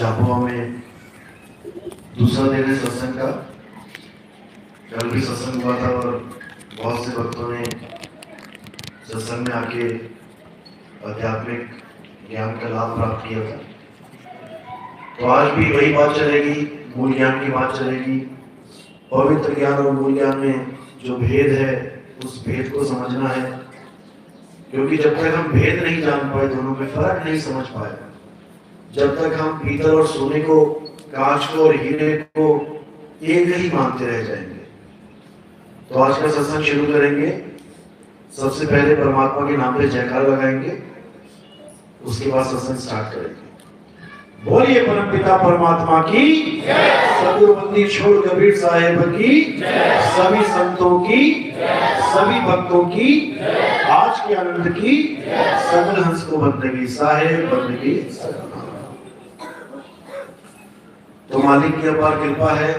झाबुआ में दूसरा दिन है सत्संग का। कल भी सत्संग हुआ था और बहुत से भक्तों ने सत्संग में आके आध्यात्मिक ज्ञान का लाभ प्राप्त किया था। तो आज भी वही बात चलेगी, मूल ज्ञान की बात चलेगी। पवित्र ज्ञान और मूल ज्ञान में जो भेद है उस भेद को समझना है, क्योंकि जब तक हम भेद नहीं जान पाए, दोनों में फर्क नहीं समझ पाए, जब तक हम पीतल और सोने को, कांच को और हीरे को एक ही मानते रह जाएंगे। तो आज का सत्संग शुरू करेंगे। सबसे पहले परमात्मा के नाम पे जयकार लगाएंगे, उसके बाद सत्संग स्टार्ट करेंगे। बोलिए परमपिता परमात्मा की जय, सद्गुरु बंदी छोड़ कबीर साहेब की जय, सभी संतों की जय, सभी भक्तों की जय, आज के आनंद की जय, सकल हंस को बंदगी साहेब बंदगी। तो मालिक की अपार कृपा है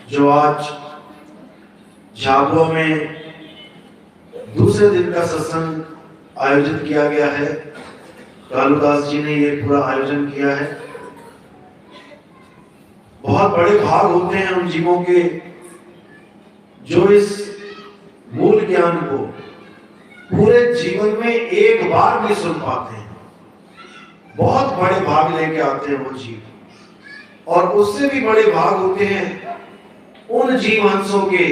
जो आज झाबुआ में दूसरे दिन का सत्संग आयोजित किया गया है। कालूदास जी ने ये पूरा आयोजन किया है। बहुत बड़े भाग होते हैं उन जीवों के जो इस मूल ज्ञान को पूरे जीवन में एक बार भी सुन पाते हैं। बहुत बड़े भाग लेके आते हैं वो जीव, और उससे भी बड़े भाग होते हैं उन जीवहंसों के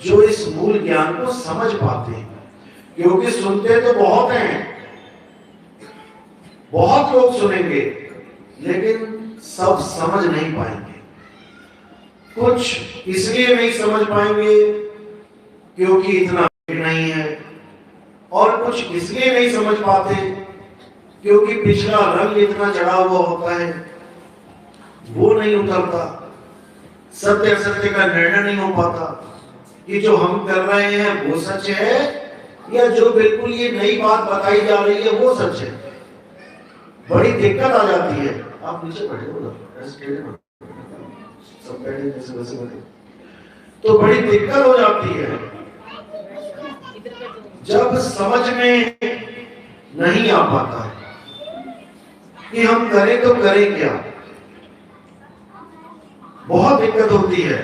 जो इस मूल ज्ञान को समझ पाते हैं। क्योंकि सुनते तो बहुत हैं, बहुत लोग सुनेंगे, लेकिन सब समझ नहीं पाएंगे। कुछ इसलिए नहीं समझ पाएंगे क्योंकि इतना नहीं है, और कुछ इसलिए नहीं समझ पाते क्योंकि पिछला रंग इतना चढ़ा हुआ होता है, वो नहीं उतरता। सत्य असत्य का निर्णय नहीं हो पाता कि जो हम कर रहे हैं वो सच है या जो बिल्कुल ये नई बात बताई जा रही है वो सच है। बड़ी दिक्कत आ जाती है। आप नीचे बैठे हो ना, सब बैठे जैसे वैसे बैठे, तो बड़ी दिक्कत हो जाती है जब समझ में नहीं आ पाता है कि हम करें तो करें क्या। बहुत दिक्कत होती है,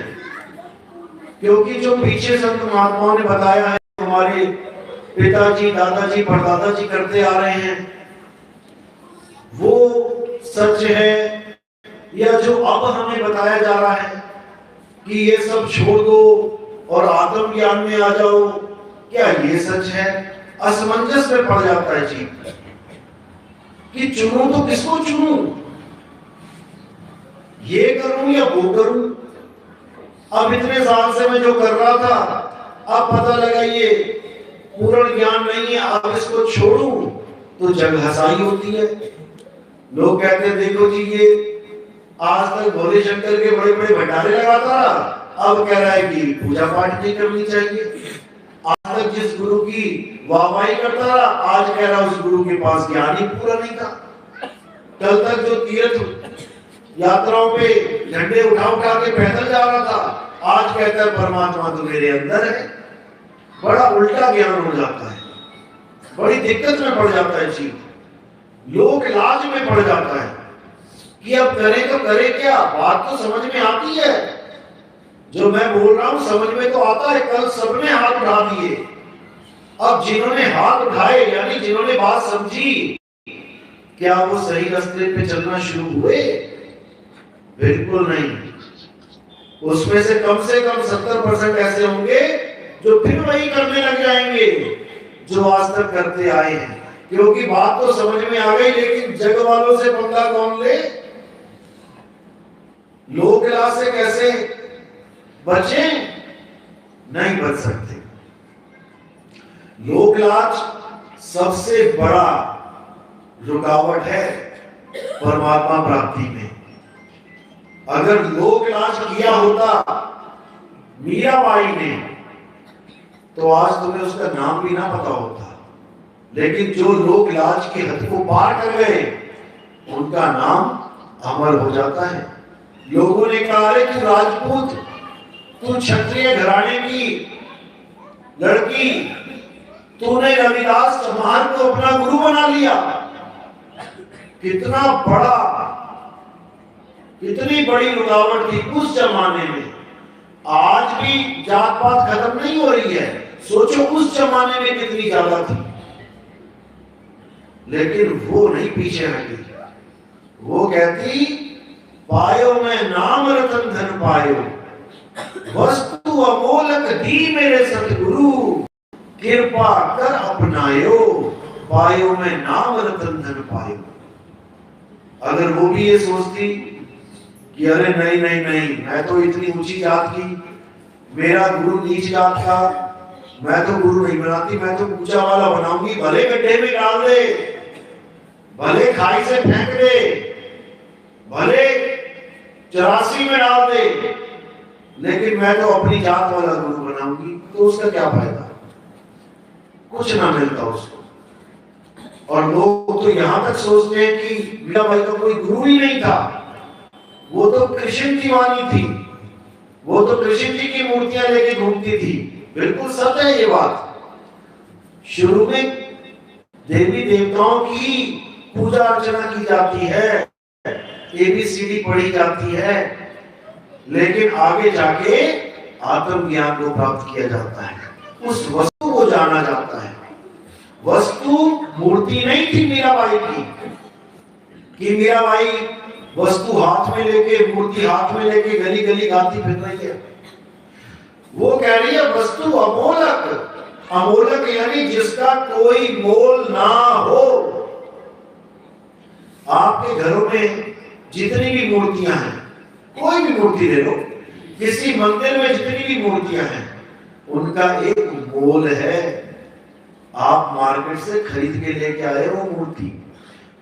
क्योंकि जो पीछे संत महात्माओं ने बताया है, हमारे पिताजी, दादाजी, परदादा जी करते आ रहे हैं, वो सच है या जो अब हमें बताया जा रहा है कि ये सब छोड़ दो और आत्म ज्ञान में आ जाओ, क्या ये सच है? असमंजस में पड़ जाता है जी कि चुनूं तो किसको चुनूं, ये करूं या वो करूं। अब इतने साल से मैं जो कर रहा था, अब पता लगा ये पूर्ण ज्ञान नहीं है, अब इसको छोड़ूं तो जग हंसाई होती है। लोग कहते हैं देखो जी, ये आज तक भोले शंकर के बड़े बड़े भंडारे लगाता रहा, अब कह रहा है कि पूजा पाठ नहीं करनी चाहिए। आज तक जिस गुरु की वाहवाही करता रहा, आज कह रहा उस गुरु के पास ज्ञान ही पूरा नहीं था। कल तक जो तीर्थ यात्राओं पे झंडे उठा उठा के पैदल जा रहा था, आज कहता है परमात्मा तो मेरे अंदर है। बड़ा उल्टा ज्ञान हो जाता है, बड़ी दिक्कत में पड़ जाता है जीव, लोक लाज में पड़ जाता है कि अब करें तो करें क्या। बात तो समझ में आती है, जो मैं बोल रहा हूं समझ में तो आता है। कल सबने हाथ उठा दिए, अब जिन्होंने हाथ उठाए यानी जिन्होंने बात समझी, क्या वो सही रास्ते पे चलना शुरू हुए? बिल्कुल नहीं। उसमें से कम 70% ऐसे होंगे जो फिर वही करने लग जाएंगे जो आज तक करते आए हैं, क्योंकि बात तो समझ में आ गई, लेकिन जग वालों से पंगा कौन ले? लोक लाज से कैसे बचे? नहीं बच सकते। लोक लाज सबसे बड़ा रुकावट है परमात्मा प्राप्ति में। अगर लोक लाज किया होता मीराबाई ने, तो आज तुम्हें उसका नाम भी ना पता होता। लेकिन जो लोक लाज की हद को पार कर गए, उनका नाम अमर हो जाता है। लोगों ने कहा है कि राजपूत, तू क्षत्रिय घराने की लड़की, तूने रविदास चौहान को अपना गुरु बना लिया। कितना बड़ा कितनी बड़ी रुकावट थी उस जमाने में। आज भी जात पात खत्म नहीं हो रही है, सोचो उस जमाने में कितनी ज्यादा थी। लेकिन वो नहीं पीछे हटी, वो कहती पायो मैं नाम रतन धन पायो, वस्तु अमोलक दी मेरे सतगुरु, कृपा कर अपनायो, पायो मैं नाम रतन धन पायो। अगर वो भी ये सोचती कि अरे नहीं नहीं नहीं, मैं तो इतनी ऊंची जात की, मेरा गुरु नीच जात का, मैं तो गुरु नहीं बनाती, मैं तो ऊंचा वाला बनाऊंगी, भले गड्ढे में डाल दे, भले खाई से फेंक दे, भले 84 में डाल दे, लेकिन मैं तो अपनी जात वाला गुरु बनाऊंगी। तो उसका क्या फायदा, कुछ ना मिलता उसको। और लोग तो यहां तक सोचते हैं कि मीराबाई का कोई गुरु ही नहीं था, वो तो कृष्ण की वाणी थी, वो तो कृष्ण जी की मूर्तियां लेके घूमती थी। बिल्कुल सत्य है ये बात। शुरू में देवी देवताओं की पूजा अर्चना की जाती है, ABCD पढ़ी जाती है, लेकिन आगे जाके आत्मज्ञान को प्राप्त किया जाता है, उस वस्तु को जाना जाता है। वस्तु मूर्ति नहीं थी मीराबाई की, कि मीराबाई वस्तु हाथ में लेके, मूर्ति हाथ में लेके गली गली गाती फिर रही है। वो कह रही है वस्तु अमोलक, अमोलक यानी जिसका कोई मोल ना हो। आपके घरों में जितनी भी मूर्तियां हैं, कोई भी मूर्ति ले लो, किसी मंदिर में जितनी भी मूर्तियां हैं, उनका एक मोल है। आप मार्केट से खरीद के लेके आए वो मूर्ति,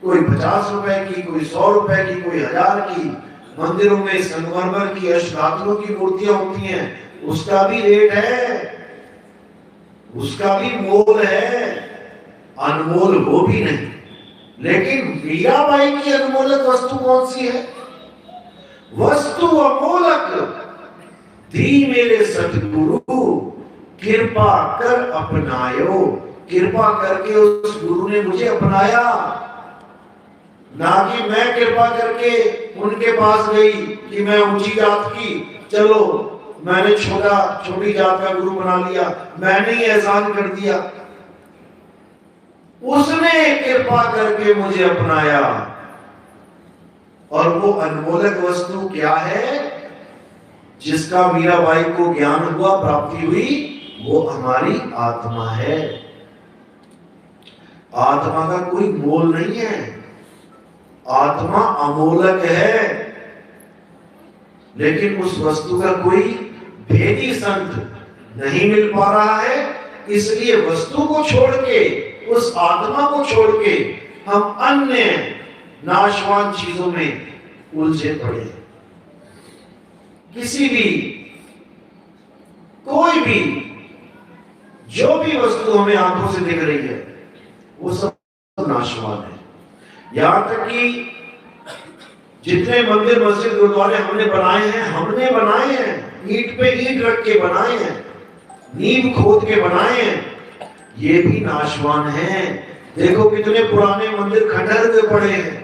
कोई 50 रुपए की, कोई 100 रुपए की, कोई 1000 की। मंदिरों में संगमरमर की, अष्टधातुओं की मूर्तियां होती हैं, उसका भी रेट है, उसका भी मोल है, अनमोल वो भी नहीं। लेकिन मीराबाई की अनमोलक वस्तु कौन सी है? वस्तु अमोलक दी मेरे सतगुरु, कृपा कर अपनायो। कृपा करके उस गुरु ने मुझे अपनाया, ना कि मैं कृपा करके उनके पास गई कि मैं ऊंची जात की, चलो मैंने छोटी जात का गुरु बना लिया, मैंने ही एहसान कर दिया। उसने कृपा करके मुझे अपनाया। और वो अनमोलक वस्तु क्या है जिसका मीराबाई को ज्ञान हुआ, प्राप्ति हुई? वो हमारी आत्मा है। आत्मा का कोई मोल नहीं है, आत्मा अमोलक है। लेकिन उस वस्तु का कोई भेदी संत नहीं मिल पा रहा है, इसलिए वस्तु को छोड़ के, उस आत्मा को छोड़ के हम अन्य नाशवान चीजों में उलझे पड़े। किसी भी, कोई भी, जो भी वस्तु हमें आंखों से दिख रही है वो सब नाशवान है। यहां तक कि जितने मंदिर मस्जिद गुरुद्वारे हमने बनाए हैं, ईंट पे ईंट रख के बनाए हैं, नींव खोद के बनाए हैं, ये भी नाशवान हैं। देखो कितने पुराने मंदिर खंडहर हुए पड़े हैं,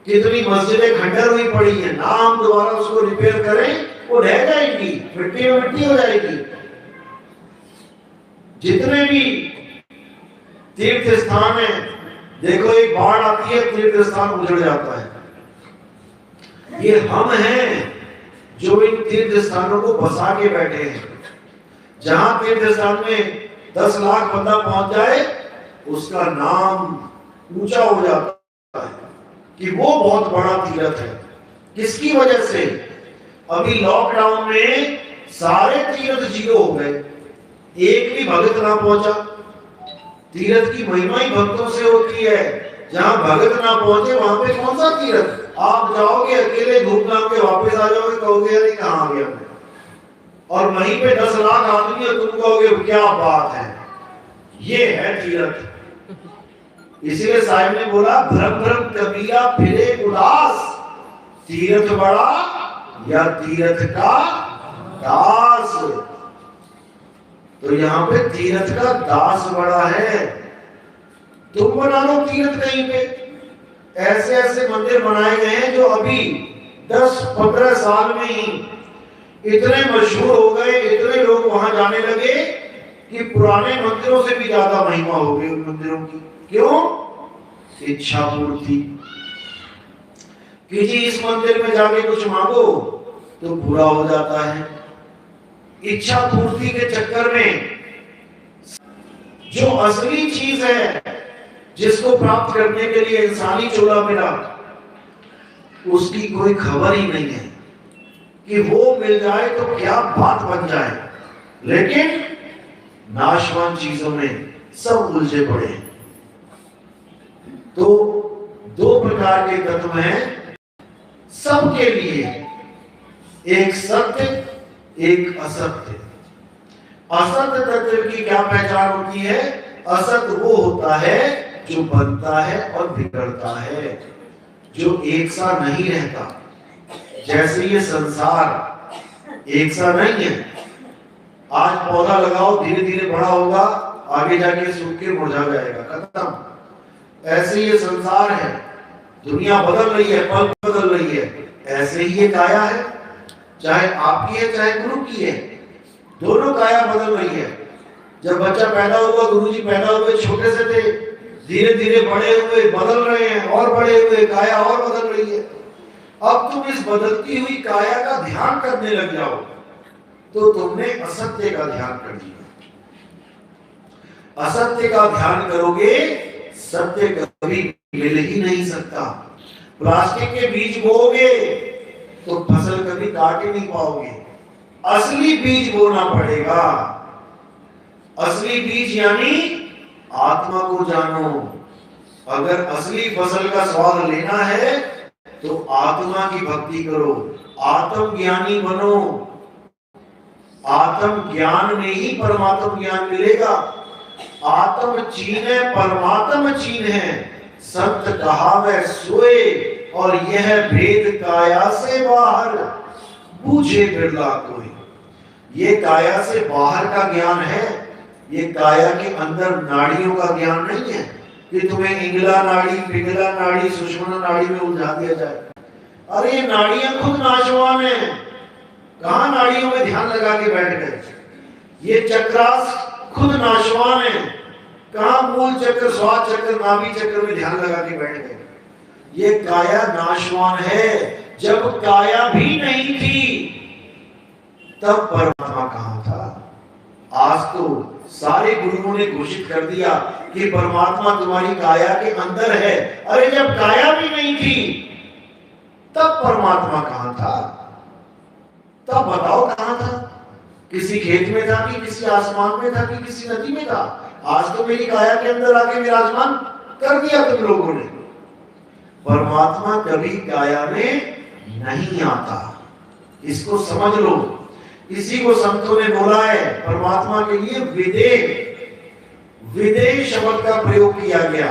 कितनी मस्जिदें खंडहर हुई पड़ी हैं। ना हम दोबारा उसको रिपेयर करें, वो ढह जाएगी, मिट्टी में मिट्टी हो जाएगी। जितने भी तीर्थ स्थान है, देखो एक बाढ़ आती है, तीर्थ स्थान उजड़ जाता है। ये हम हैं जो इन तीर्थ स्थानों को बसा के बैठे हैं। जहां तीर्थ स्थान में 10 लाख बंदा पहुंच जाए, उसका नाम ऊंचा हो जाता है कि वो बहुत बड़ा तीर्थ है। किसकी वजह से? अभी लॉकडाउन में सारे तीर्थ जीरो हो गए, एक भी भगत ना पहुंचा। तीर्थ की महिमा ही भक्तों से होती है। जहां भगत ना पहुंचे वहां पे कौन सा तीर्थ? आप जाओगे अकेले घूम घाम के वापस आ जाओगे, कहोगे अरे कहां गया मैं, और वहीं पे 10 लाख आदमी है, तुम कहोगे क्या बात है। ये है तीर्थ। इसीलिए साहिब ने बोला भ्रम भ्रम कबीरा फिरे उदास, तीर्थ बड़ा या तीर्थ का दास। तो यहाँ पे तीर्थ का दास बड़ा है। तुम बना लो तीर्थ कहीं पे। ऐसे ऐसे मंदिर बनाए गए हैं जो अभी 10-15 साल में ही इतने मशहूर हो गए, इतने लोग वहां जाने लगे कि पुराने मंदिरों से भी ज्यादा महिमा हो गई उन मंदिरों की। क्यों? इच्छा पूर्ति कि जी इस मंदिर में जाके कुछ मांगो तो पूरा हो जाता है। इच्छा पूर्ति के चक्कर में जो असली चीज है, जिसको प्राप्त करने के लिए इंसानी चोला मिला, उसकी कोई खबर ही नहीं है कि वो मिल जाए तो क्या बात बन जाए। लेकिन नाशवान चीजों में सब उलझे पड़े हैं। तो 2 प्रकार के तत्व हैं सबके लिए, एक सत्य, एक असत्य। असत्य तत्व की क्या पहचान होती है? असत्य वो होता है जो बनता है और बिगड़ता है, जो एक सा नहीं रहता। जैसे ये संसार एक सा नहीं है। आज पौधा लगाओ, धीरे धीरे बड़ा होगा, आगे जाके सूख के मुरझा जाएगा, खत्म। ऐसे ये संसार है, दुनिया बदल रही है, पल बदल रही है। ऐसे ही ये काया है, चाहे आपकी है चाहे गुरु की है, दोनों काया बदल रही है। जब बच्चा पैदा हुआ, गुरुजी पैदा हुए छोटे से थे, धीरे धीरे बड़े हुए, बदल रहे हैं, और बड़े हुए, काया और बदल रही है। अब तुम इस बदलती हुई काया का ध्यान करने लग जाओ तो तुमने असत्य का ध्यान कर दिया। असत्य का ध्यान करोगे, सत्य कभी मिल ही नहीं सकता। प्लास्टिक के बीज बोओगे तो फसल कभी काट ही नहीं पाओगे। असली बीज बोना पड़ेगा। असली बीज यानी आत्मा को जानो। अगर असली फसल का स्वाद लेना है तो आत्मा की भक्ति करो, आत्म ज्ञानी बनो। आत्म ज्ञान में ही परमात्म ज्ञान मिलेगा। आत्म चीन है, परमात्म चीन है। संत कहावे सोए, और यह भेद काया से बाहर, बूझे बिरला कोई। ये काया से बाहर का ज्ञान है, ये काया के अंदर नाड़ियों का ज्ञान नहीं है कि तुम्हें इंगला नाड़ी, पिंगला नाड़ी, सुषुम्ना नाड़ी में उलझा दिया जाए। अरे ये नाड़ियां खुद नाशवान है, कहां नाड़ियों में ध्यान लगा के बैठ गए। ये चक्रास खुद नाशवान है, कहां मूल चक्र, स्वाद चक्र, नाभि चक्र में ध्यान लगा के बैठ गए। ये काया नाशवान है। जब काया भी नहीं थी तब परमात्मा कहां था? आज तो सारे गुरुओं ने घोषित कर दिया कि परमात्मा तुम्हारी काया के अंदर है। अरे जब काया भी नहीं थी तब परमात्मा कहां था? तब बताओ कहां था? किसी खेत में था कि किसी आसमान में था कि किसी नदी में था? आज तो मेरी काया के अंदर आके विराजमान कर दिया तुम लोगों ने। परमात्मा कभी काया में नहीं आता, इसको समझ लो। इसी को संतों ने बोला है, परमात्मा के लिए विदेह, विदेह शब्द का प्रयोग किया गया।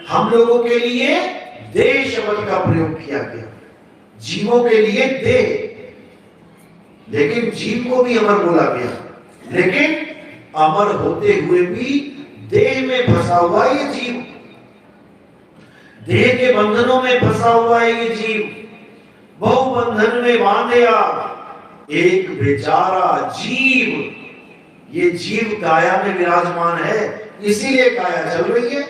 हम लोगों के लिए देह शब्द का प्रयोग किया गया, जीवों के लिए देह। लेकिन जीव को भी अमर बोला गया, लेकिन अमर होते हुए भी देह में फंसा हुआ ये जीव, देह के बंधनों में फंसा हुआ है ये जीव। बहु बंधन में बांधया एक बेचारा जीव। ये जीव काया में विराजमान है, इसीलिए काया चल रही है।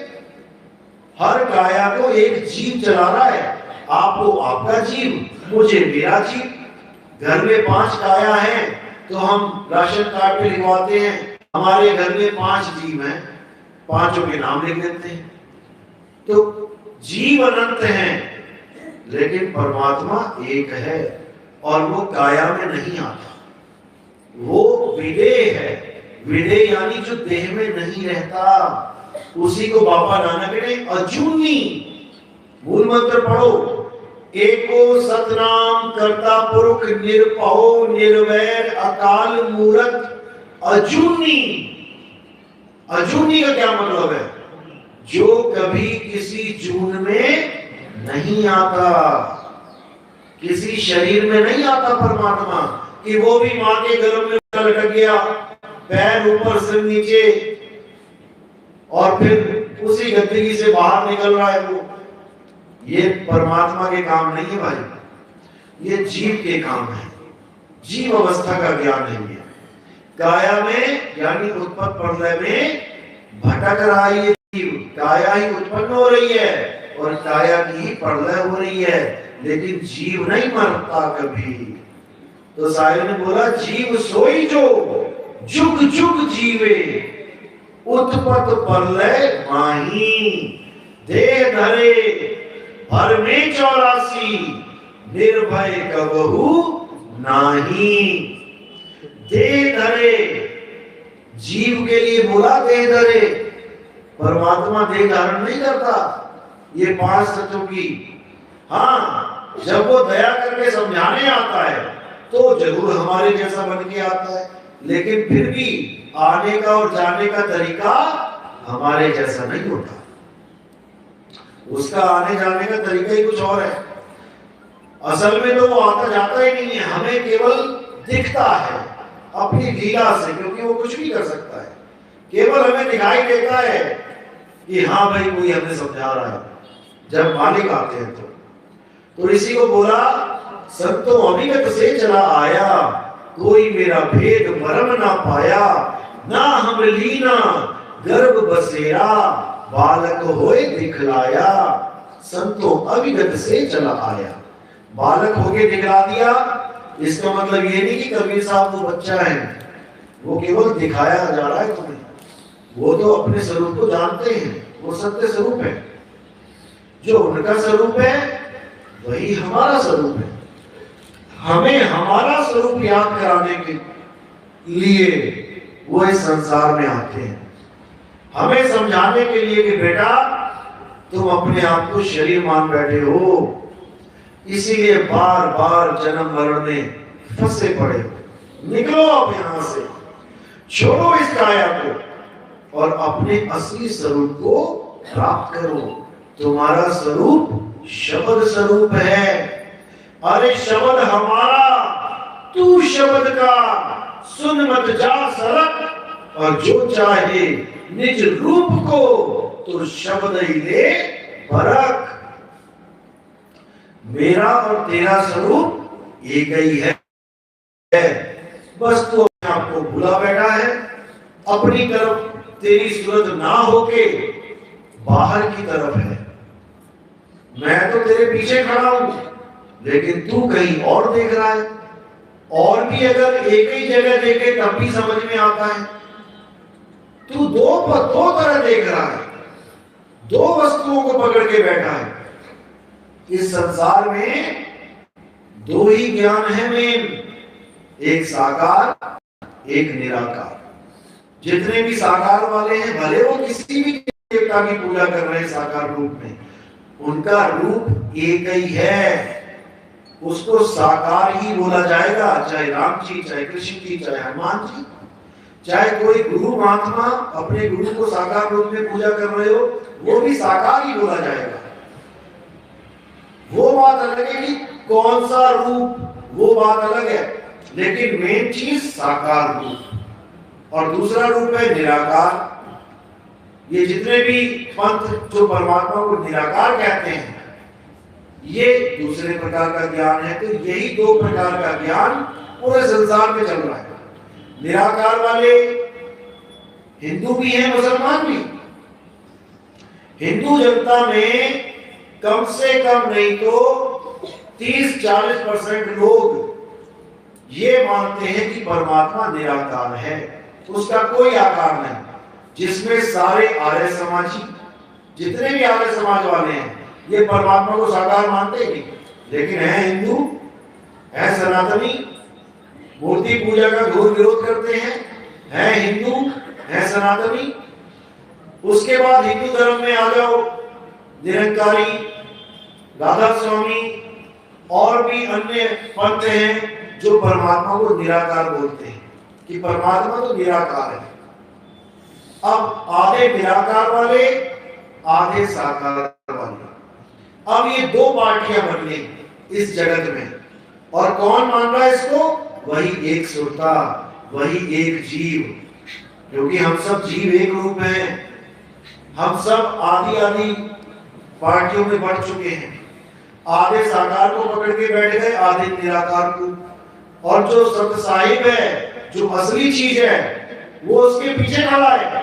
हर काया को एक जीव चला रहा है। आपको आपका जीव, मुझे मेरा जीव। घर में 5 काया हैं तो हम राशन कार्ड पे लिखवाते हैं हमारे घर में 5 जीव हैं, 5 के नाम लिख देते हैं। तो जीव अनंत हैं, लेकिन परमात्मा एक है और वो काया में नहीं आता। वो विदेह है। विदेह यानी जो देह में नहीं रहता। उसी को बाबा नानक ने अजूनी, मूल मंत्र पढ़ो, एको सतनाम करता पुरुष निरपहो निर्वैर अकाल मूरत अजूनी। अजूनी का क्या मतलब है? जो कभी किसी जून में नहीं आता, किसी शरीर में नहीं आता परमात्मा, कि वो भी मां के गर्भ में लटक गया, पैर ऊपर से नीचे, और फिर उसी गंदगी से बाहर निकल रहा है वो। ये परमात्मा के काम नहीं है भाई। ये जीव के काम है, जीव अवस्था का ज्ञान नहीं है। काया में यानी उत्पन्न प्रलय में भटक रहा है ये जीव, काया ही उत्पन्न हो रही है और काया की ही प्रलय हो रही है, लेकिन जीव नहीं मरता कभी। तो साहिब ने बोला जीव सोई जो जुग जुग जीवे, उत्पत प्रलय माही, देह धरे भर में 84, निर्भय कबहू नाही। देह धरे, जीव के लिए बोला देह धरे, परमात्मा देह धारण नहीं करता। ये 5 तत्वों की, हाँ जब वो दया करके समझाने आता है तो जरूर हमारे जैसा बन के आता है, लेकिन फिर भी आने का और जाने का तरीका हमारे जैसा नहीं होता। उसका आने जाने का तरीका ही कुछ और है। असल में तो वो आता जाता ही नहीं है, हमें केवल दिखता है अपनी लीला से, क्योंकि वो कुछ भी कर सकता है। केवल हमें दिखाई देता है कि हाँ भाई कोई हमें समझा रहा है, जब मालिक आते हैं तो इसी को बोला संतों अभिगत से चला आया, कोई मेरा भेद मरम ना पाया, ना हम लीना गर्भ बसेरा, बालक होए दिखलाया। संतों अभिगत से चला आया, बालक होके दिखला दिया। इसका मतलब ये नहीं कि कबीर साहब वो बच्चा है, वो केवल दिखाया जा रहा है तुम्हें, वो तो अपने स्वरूप को जानते हैं, वो सत्य स्वरूप है। जो उनका स्वरूप है वही हमारा स्वरूप है। हमें हमारा स्वरूप याद कराने के लिए वो इस संसार में आते हैं, हमें समझाने के लिए कि बेटा तुम अपने आप को शरीर मान बैठे हो, इसीलिए बार बार जन्म मरण में फंसे पड़े हो। निकलो अब यहां से, छोड़ो इस काया को और अपने असली स्वरूप को प्राप्त करो। तुम्हारा स्वरूप शब्द स्वरूप है। अरे शब्द हमारा, तू शब्द का, सुन मत जा सरक, और जो चाहे निज रूप को तो शब्द ही ले परख। मेरा और तेरा स्वरूप एक ही है, बस तू अपने आप को भूला बैठा है। अपनी तरफ तेरी सूरत ना होके बाहर की तरफ है। मैं तो तेरे पीछे खड़ा हूं, लेकिन तू कहीं और देख रहा है। और भी अगर एक ही जगह देखे तब भी समझ में आता है। तू दो तरह देख रहा है, दो वस्तुओं को पकड़ के बैठा है। इस संसार में दो ही ज्ञान है मेन, एक साकार एक निराकार। जितने भी साकार वाले हैं, भले वो किसी भी देवता की पूजा कर रहे हैं साकार रूप में, उनका रूप एक ही है। उसको साकार ही बोला जाएगा, चाहे राम जी, चाहे कृष्ण जी, चाहे हनुमान जी, चाहे कोई गुरु महात्मा अपने गुरु को साकार रूप में पूजा कर रहे हो, वो भी साकार ही बोला जाएगा। वो बात अलग है कि कौन सा रूप, वो बात अलग है, लेकिन मेन चीज साकार रूप। और दूसरा रूप है निराकार। ये जितने भी पंथ जो परमात्मा को निराकार कहते हैं, ये दूसरे प्रकार का ज्ञान है। तो यही दो प्रकार का ज्ञान पूरे संसार में चल रहा है। निराकार वाले हिंदू भी हैं, मुसलमान भी। हिंदू जनता में कम से कम नहीं तो 30-40% लोग ये मानते हैं कि परमात्मा निराकार है, उसका कोई आकार नहीं। जिसमें सारे आर्य समाजी, जितने भी आर्य समाज वाले हैं, ये परमात्मा को साकार मानते ही नहीं, लेकिन है हिंदू, है सनातनी, मूर्ति पूजा का घोर विरोध करते हैं, है हिंदू, है सनातनी। उसके बाद हिंदू धर्म में आ जाओ, निरंकारी, राधा स्वामी और भी अन्य पंथ हैं जो परमात्मा को निराकार बोलते हैं कि परमात्मा तो निराकार है। अब आधे निराकार वाले, आधे साकार वाले। अब ये दो पार्टियां बन गई इस जगत में, और कौन मान रहा है इसको? वही एक सुरता, वही एक जीव, क्योंकि हम सब जीव एक रूप हैं। हम सब आदि आदि पार्टियों में बढ़ चुके हैं। आधे साकार को पकड़ के बैठ गए, आधे निराकार को। और जो सत साहिब है, जो असली चीज है, वो उसके पीछे खड़ा है।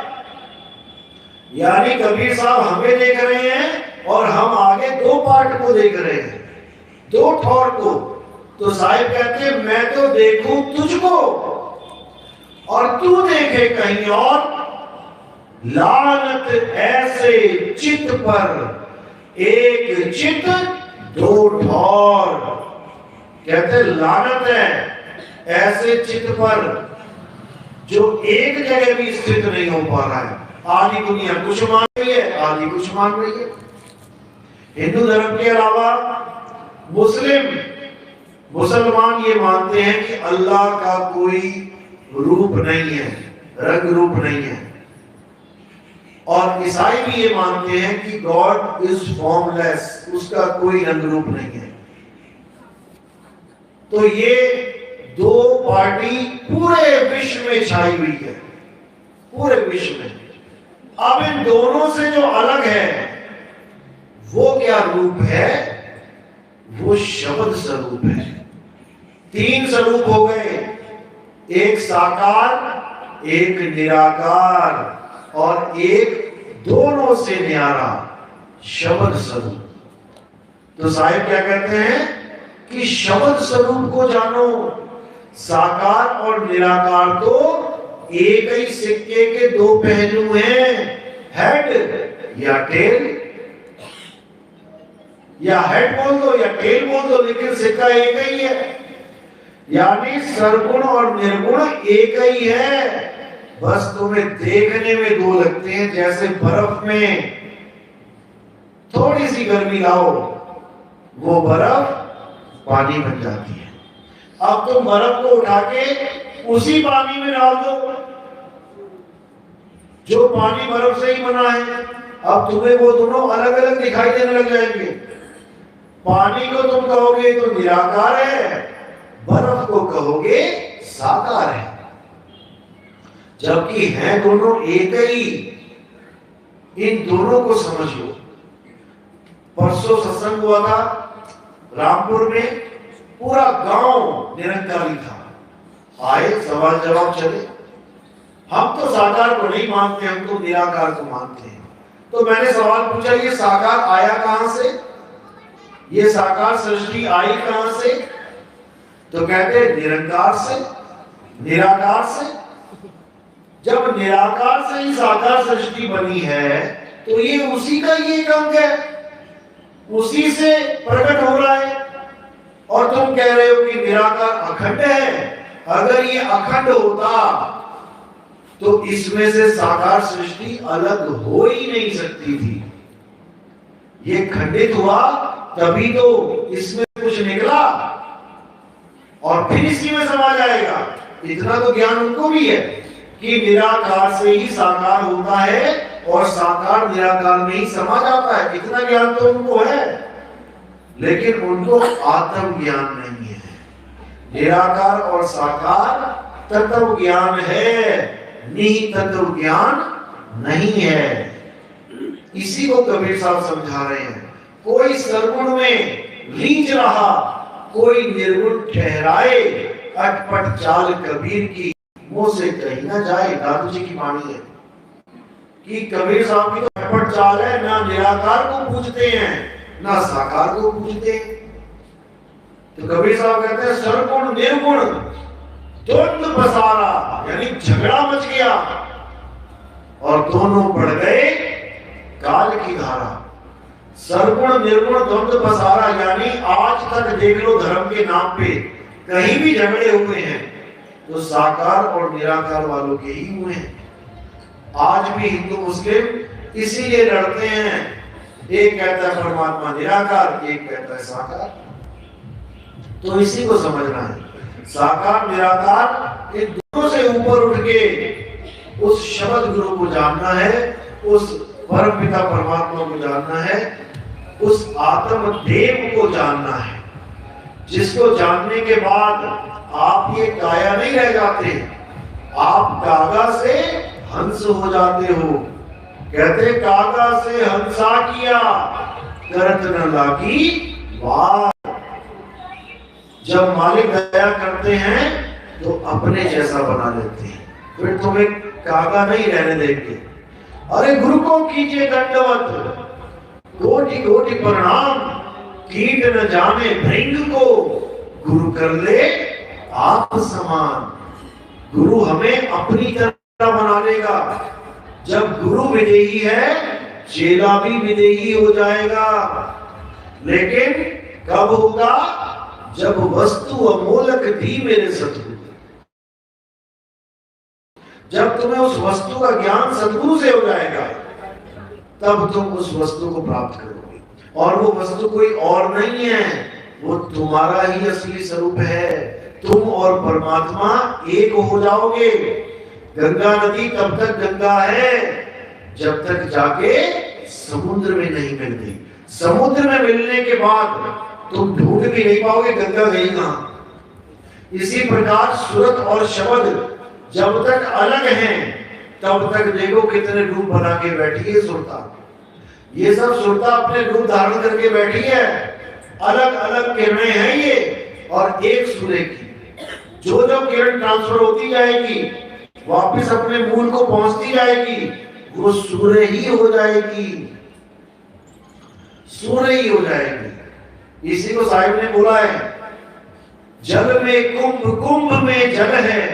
यानी कबीर साहब हमें देख रहे हैं और हम आगे दो पार्ट को देख रहे हैं, दो ठौर को। तो साहिब कहते हैं मैं तो देखूं तुझको और तू देखे कहीं और। लानत ऐसे चित्त पर एक चित्त दो ठौर। कहते लानत है ऐसे चित्त पर जो एक जगह भी स्थित नहीं हो पा रहा है। आधी दुनिया कुछ मान रही है, आधी कुछ मान रही है। हिंदू धर्म के अलावा मुसलमान ये मानते हैं कि अल्लाह का कोई रूप नहीं है, रंग रूप नहीं है। और ईसाई भी ये मानते हैं कि गॉड इज फॉर्मलेस, उसका कोई रंग रूप नहीं है। तो ये दो पार्टी पूरे विश्व में छाई हुई है, पूरे विश्व में। अब इन दोनों से जो अलग है वो क्या रूप है? वो शब्द स्वरूप है। तीन स्वरूप हो गए, एक साकार, एक निराकार और एक दोनों से न्यारा शब्द स्वरूप। तो साहिब क्या कहते हैं कि शब्द स्वरूप को जानो। साकार और निराकार तो एक ही सिक्के के दो पहलू हैं, हेड या टेल, या हेड बोल दो या टेल बोल दो, लेकिन सिक्का एक ही है। यानी सरगुण और निर्गुण एक ही है, बस तुम्हें देखने में दो लगते हैं। जैसे बर्फ में थोड़ी सी गर्मी लाओ, वो बर्फ पानी बन जाती है। अब तुम बर्फ को उठा के उसी पानी में डाल दो, जो पानी बर्फ से ही बना है। अब तुम्हें वो दोनों अलग अलग दिखाई देने लग जाएंगे। पानी को तुम कहोगे तो निराकार है, बर्फ को कहोगे साकार है, जबकि हैं दोनों एक ही। इन दोनों को समझ लो। परसों सत्संग हुआ था रामपुर में, पूरा गांव निरंकारी था। आए, सवाल जवाब चले। हम तो साकार को नहीं मानते, हम तो निराकार को मानते हैं। तो मैंने सवाल पूछा, ये साकार आया कहां से? ये साकार सृष्टि आई कहां से? तो कहते निरंकार से, निराकार से। जब निराकार से ही साकार सृष्टि बनी है तो ये उसी का ही एक अंग है, उसी से प्रकट हो रहा है। और तुम कह रहे हो कि निराकार अखंड है। अगर ये अखंड होता तो इसमें से साकार सृष्टि अलग हो ही नहीं सकती थी। ये खंडित हुआ तभी तो इसमें कुछ निकला और फिर इसी में समा जाएगा। इतना तो ज्ञान उनको भी है कि निराकार से ही साकार होता है और साकार निराकार में ही समा जाता है। इतना ज्ञान तो उनको है, लेकिन उनको आत्म ज्ञान नहीं है। निराकार और साकार तत्व ज्ञान है, निहित तत्व ज्ञान नहीं है। इसी को कबीर साहब समझा रहे हैं। कोई सरगुण में रीझ रहा, कोई निर्गुण ठहराए, अटपट चाल कबीर की मुंह से कहीं ना जाए। दादू जी की वाणी है कि कबीर साहब की तो अटपट चाल है, ना निराकार को पूजते हैं ना साकार को पूजते हैं। तो कबीर साहब कहते हैं सरगुण निर्गुण द्वंद पसारा, यानी झगड़ा मच गया और दोनों पड़ गए काल की धारा। सरगुण निर्गुण द्वंद पसारा, यानी आज तक देख लो धर्म के नाम पे कहीं भी झगड़े हुए हैं तो साकार और निराकार वालों के ही हुए हैं। आज भी हिंदू मुस्लिम इसीलिए लड़ते हैं। एक कहता है परमात्मा निराकार, एक कहता है साकार। तो इसी को समझना है। साकार निराकार इन दोनों से ऊपर उठ के उस शब्द गुरु को जानना है, उस परम पिता परमात्मा को जानना है, उस आत्म देव को जानना है, जिसको जानने के बाद आप ये काया नहीं रह जाते, आप कागा से हंस हो जाते हो। कहते कागा से हंसा किया, करत न लागी वाह, जब मालिक दया करते हैं तो अपने जैसा बना लेते हैं, फिर तुम्हें कागा नहीं रहने देंगे। अरे गुरु को कीजिए दंडवत, कोटि कोटि प्रणाम, कीट न जाने भृंग को, गुरु कर ले आप समान। गुरु हमें अपनी तरह बना लेगा। जब गुरु विदेही है, चेला भी विदेही हो जाएगा। लेकिन कब होगा? जब वस्तु अमोलक दी मेरे सतगुरु, जब तुम्हें उस वस्तु का ज्ञान सतगुरु से हो जाएगा, तब तुम उस वस्तु को प्राप्त करोगे। और वो वस्तु कोई और नहीं है, वो तुम्हारा ही असली स्वरूप है। तुम और परमात्मा एक हो जाओगे। गंगा नदी तब तक गंगा है जब तक जाके समुद्र में नहीं मिलती। समुद्र में मिलने के बाद तुम ढूंढ भी नहीं पाओगे गंगा गई कहां। इसी प्रकार सूरत और शब्द जब तक अलग हैं, तब तक देखो कितने रूप बना के बैठी है सुरता। ये सब सुरता अपने रूप धारण करके बैठी है। अलग अलग किरणें हैं ये, और एक सूर्य की जो जो किरण ट्रांसफर होती जाएगी, वापस अपने मूल को पहुंचती जाएगी, वो सूर्य ही हो जाएगी, सूर्य ही हो जाएगी। इसी को साहिब ने बोला है, जल में कुंभ, कुंभ में जल है,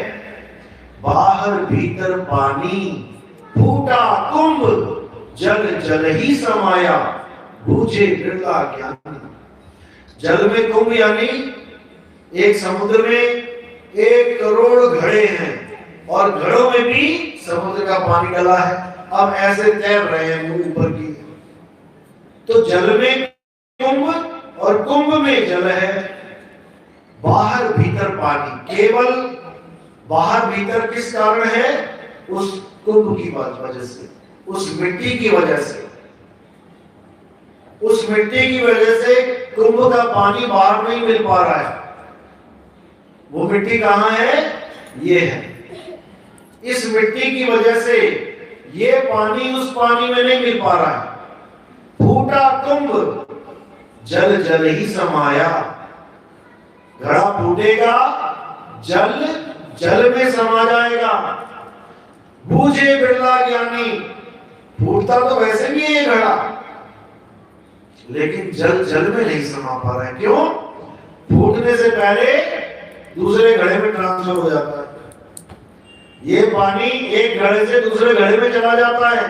बाहर भीतर पानी, फूटा कुंभ, जल जल ही समाया, बूझे बिरला ज्ञानी। जल में कुंभ यानी एक समुद्र में 1 करोड़ घड़े हैं, और घड़ों में भी समुद्र का पानी डला है। अब ऐसे तैर रहे हैं मुंह ऊपर की। तो जल में कुंभ और कुंभ में जल है, बाहर भीतर पानी। केवल बाहर भीतर किस कारण है? उस कुंभ की वजह से, उस मिट्टी की वजह से। उस मिट्टी की वजह से कुंभ का पानी बाहर नहीं मिल पा रहा है। वो मिट्टी कहां है? ये है। इस मिट्टी की वजह से ये पानी उस पानी में नहीं मिल पा रहा है। फूटा कुंभ, जल जल ही समाया। घड़ा फूटेगा, जल जल में समा जाएगा। बूझे बिरला ज्ञानी। फूटता तो वैसे भी है घड़ा, लेकिन जल जल में नहीं समा पा रहा है। क्यों? फूटने से पहले दूसरे घड़े में ट्रांसफर हो जाता है। ये पानी एक घड़े से दूसरे घड़े में चला जाता है।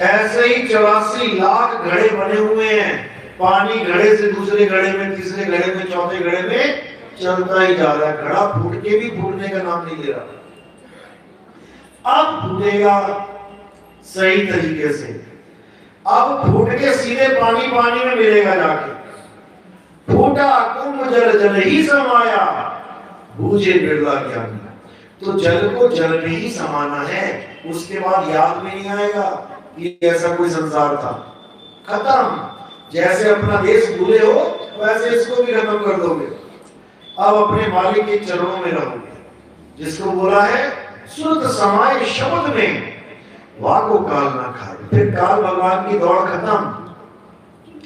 ऐसे ही 84 लाख घड़े बने हुए हैं। पानी घड़े से दूसरे घड़े में, तीसरे घड़े में, चौथे घड़े में चलता ही जा रहा है। घड़ा फूट के भी फूटने का नाम नहीं ले रहा। अब फूटेगा सही तरीके से। अब फूट के सीधे पानी पानी में मिलेगा जाके। फूटा कुंभ जल जल ही समाया, बूझे बिरला ज्ञानी। तो जल को जल में ही समाना है। उसके बाद याद में नहीं आएगा कि ऐसा कोई संसार था। खत्म। जैसे अपना देश भूले हो, वैसे इसको भी खत्म कर दोगे। अब अपने मालिक के चरणों में रहोगे, जिसको बोला है सुरत समाये शब्द में, वाको काल ना खाए। फिर काल भगवान की दौड़ खत्म।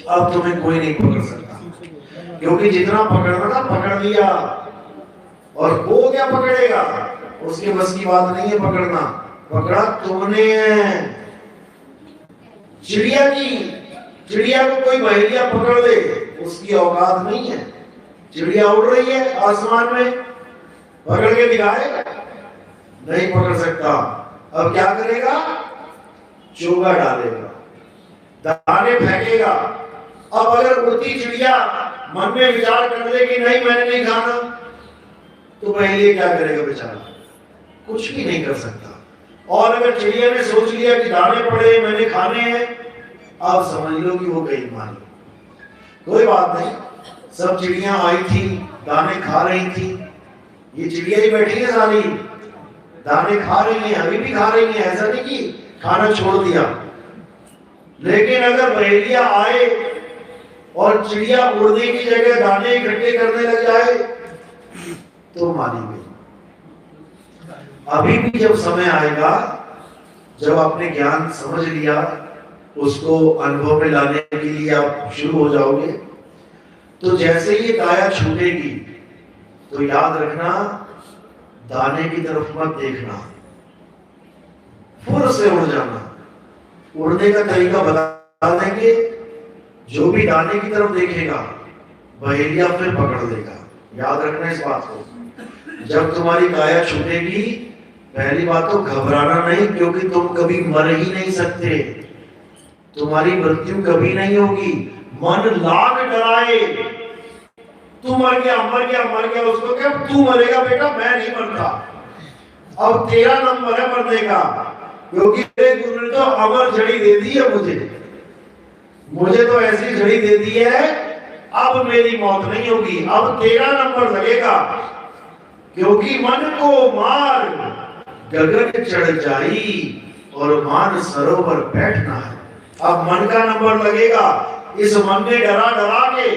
अब तुम्हें कोई नहीं पकड़ सकता, क्योंकि जितना पकड़ना था पकड़ लिया। और वो क्या पकड़ेगा? उसके बस की बात नहीं है पकड़ना। पकड़ा तुमने चिड़िया की। चिड़िया को कोई बहेलिया पकड़ ले, उसकी औकात नहीं है। चिड़िया उड़ रही है आसमान में, पकड़ के दिखाएगा? नहीं पकड़ सकता। अब क्या करेगा? चोगा डालेगा, दाने फेंकेगा। अब अगर उड़ती चिड़िया मन में विचार कर ले कि नहीं मैंने नहीं खाना, तो पहले क्या करेगा बेचारा? कुछ भी नहीं कर सकता। और अगर चिड़िया ने सोच लिया कि दाने पड़े मैंने खाने हैं, आप समझ लो कि वो गई मानी। कोई बात नहीं, सब चिड़िया आई थी, दाने खा रही थी। ये चिड़िया ही बैठी है सारी, दाने खा रही है, अभी भी खा रही है। ऐसा नहीं कि खाना छोड़ दिया। लेकिन अगर बहेलिया आए और चिड़िया उड़ने की जगह दाने इकट्ठे करने लग जाए, तो मानी गई। अभी भी जब समय आएगा, जब आपने ज्ञान समझ लिया, उसको अनुभव में लाने के लिए आप शुरू हो जाओगे, तो जैसे ये काया छूटेगी तो याद रखना, दाने की तरफ मत देखना, फुर से उड़ जाना। उड़ने का तरीका बता देंगे, जो भी दाने की तरफ देखेगा बहेलिया फिर पकड़ लेगा। याद रखना इस बात को। जब तुम्हारी काया छूटेगी, पहली बात तो घबराना नहीं, क्योंकि तुम कभी मर ही नहीं सकते, तुम्हारी मृत्यु कभी नहीं होगी। मन लाख डराए, तू मर गया मर गया मर गया, उसको क्या तू मरेगा बेटा, मैं नहीं मरता, अब तेरा नंबर है मरने का, क्योंकि मेरे गुरु ने तो अमर झड़ी दे दी है मुझे तो ऐसी झड़ी दे दी है, अब मेरी मौत नहीं होगी, अब तेरा नंबर लगेगा, क्योंकि मन को मार गगन चढ़ जाई और मान सरोवर बैठना है। अब मन का नंबर लगेगा। इस मन ने डरा डरा के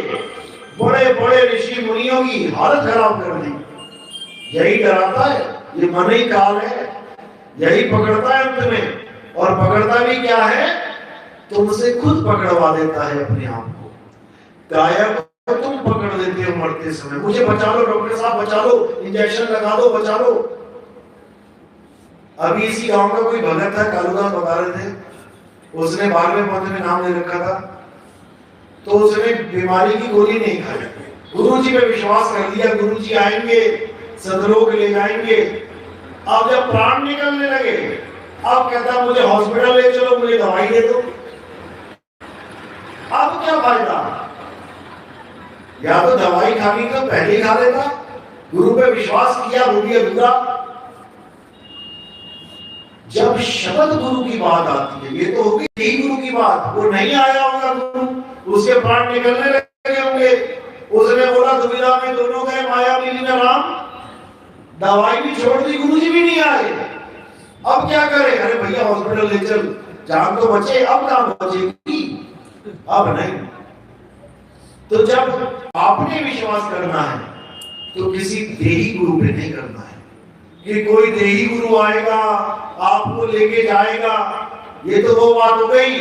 बड़े बड़े ऋषि मुनियों की हालत खराब कर दी। यही डराता है, ये मन ही काल है, यही पकड़ता है अंत में। और पकड़ता भी क्या है, तुमसे खुद पकड़वा देता है अपने आप को। काया को तुम पकड़ देते हो मरते समय, मुझे बचा लो डॉक्टर साहब, बचा लो, इंजेक्शन लगा दो, बचा लो। अभी इसी गांव का कोई भगत था, कालूदास बता रहे थे, उसने बारहवें पंथ में नाम ले रखा था, तो उसने बीमारी की गोली नहीं खाई, गुरु जी पे विश्वास कर लिया, गुरु जी आएंगे सदलोक ले जाएंगे। अब जब प्राण निकलने लगे, अब कहता मुझे हॉस्पिटल ले चलो, मुझे दवाई दे दो। अब क्या फायदा, या तो दवाई खानी तो पहले ही खा लेता, गुरु पे विश्वास किया, वो भी अधूरा। जब शब्द गुरु की बात आती है, ये तो होगी यही गुरु की बात, वो नहीं आया होगा गुरु, उसके प्राण निकलने लगे होंगे, उसने बोला दुविधा में दोनों गए माया मिली न राम, दवाई भी छोड़ दी, गुरु जी भी नहीं आए, अब क्या करे, अरे भैया हॉस्पिटल ले चल, जान तो बचे, अब ना बचेगी, अब नहीं। तो जब आपने विश्वास करना है तो किसी देही गुरु पे नहीं करना है कि कोई देही गुरु आएगा आपको लेके जाएगा। ये तो वो बात हो गई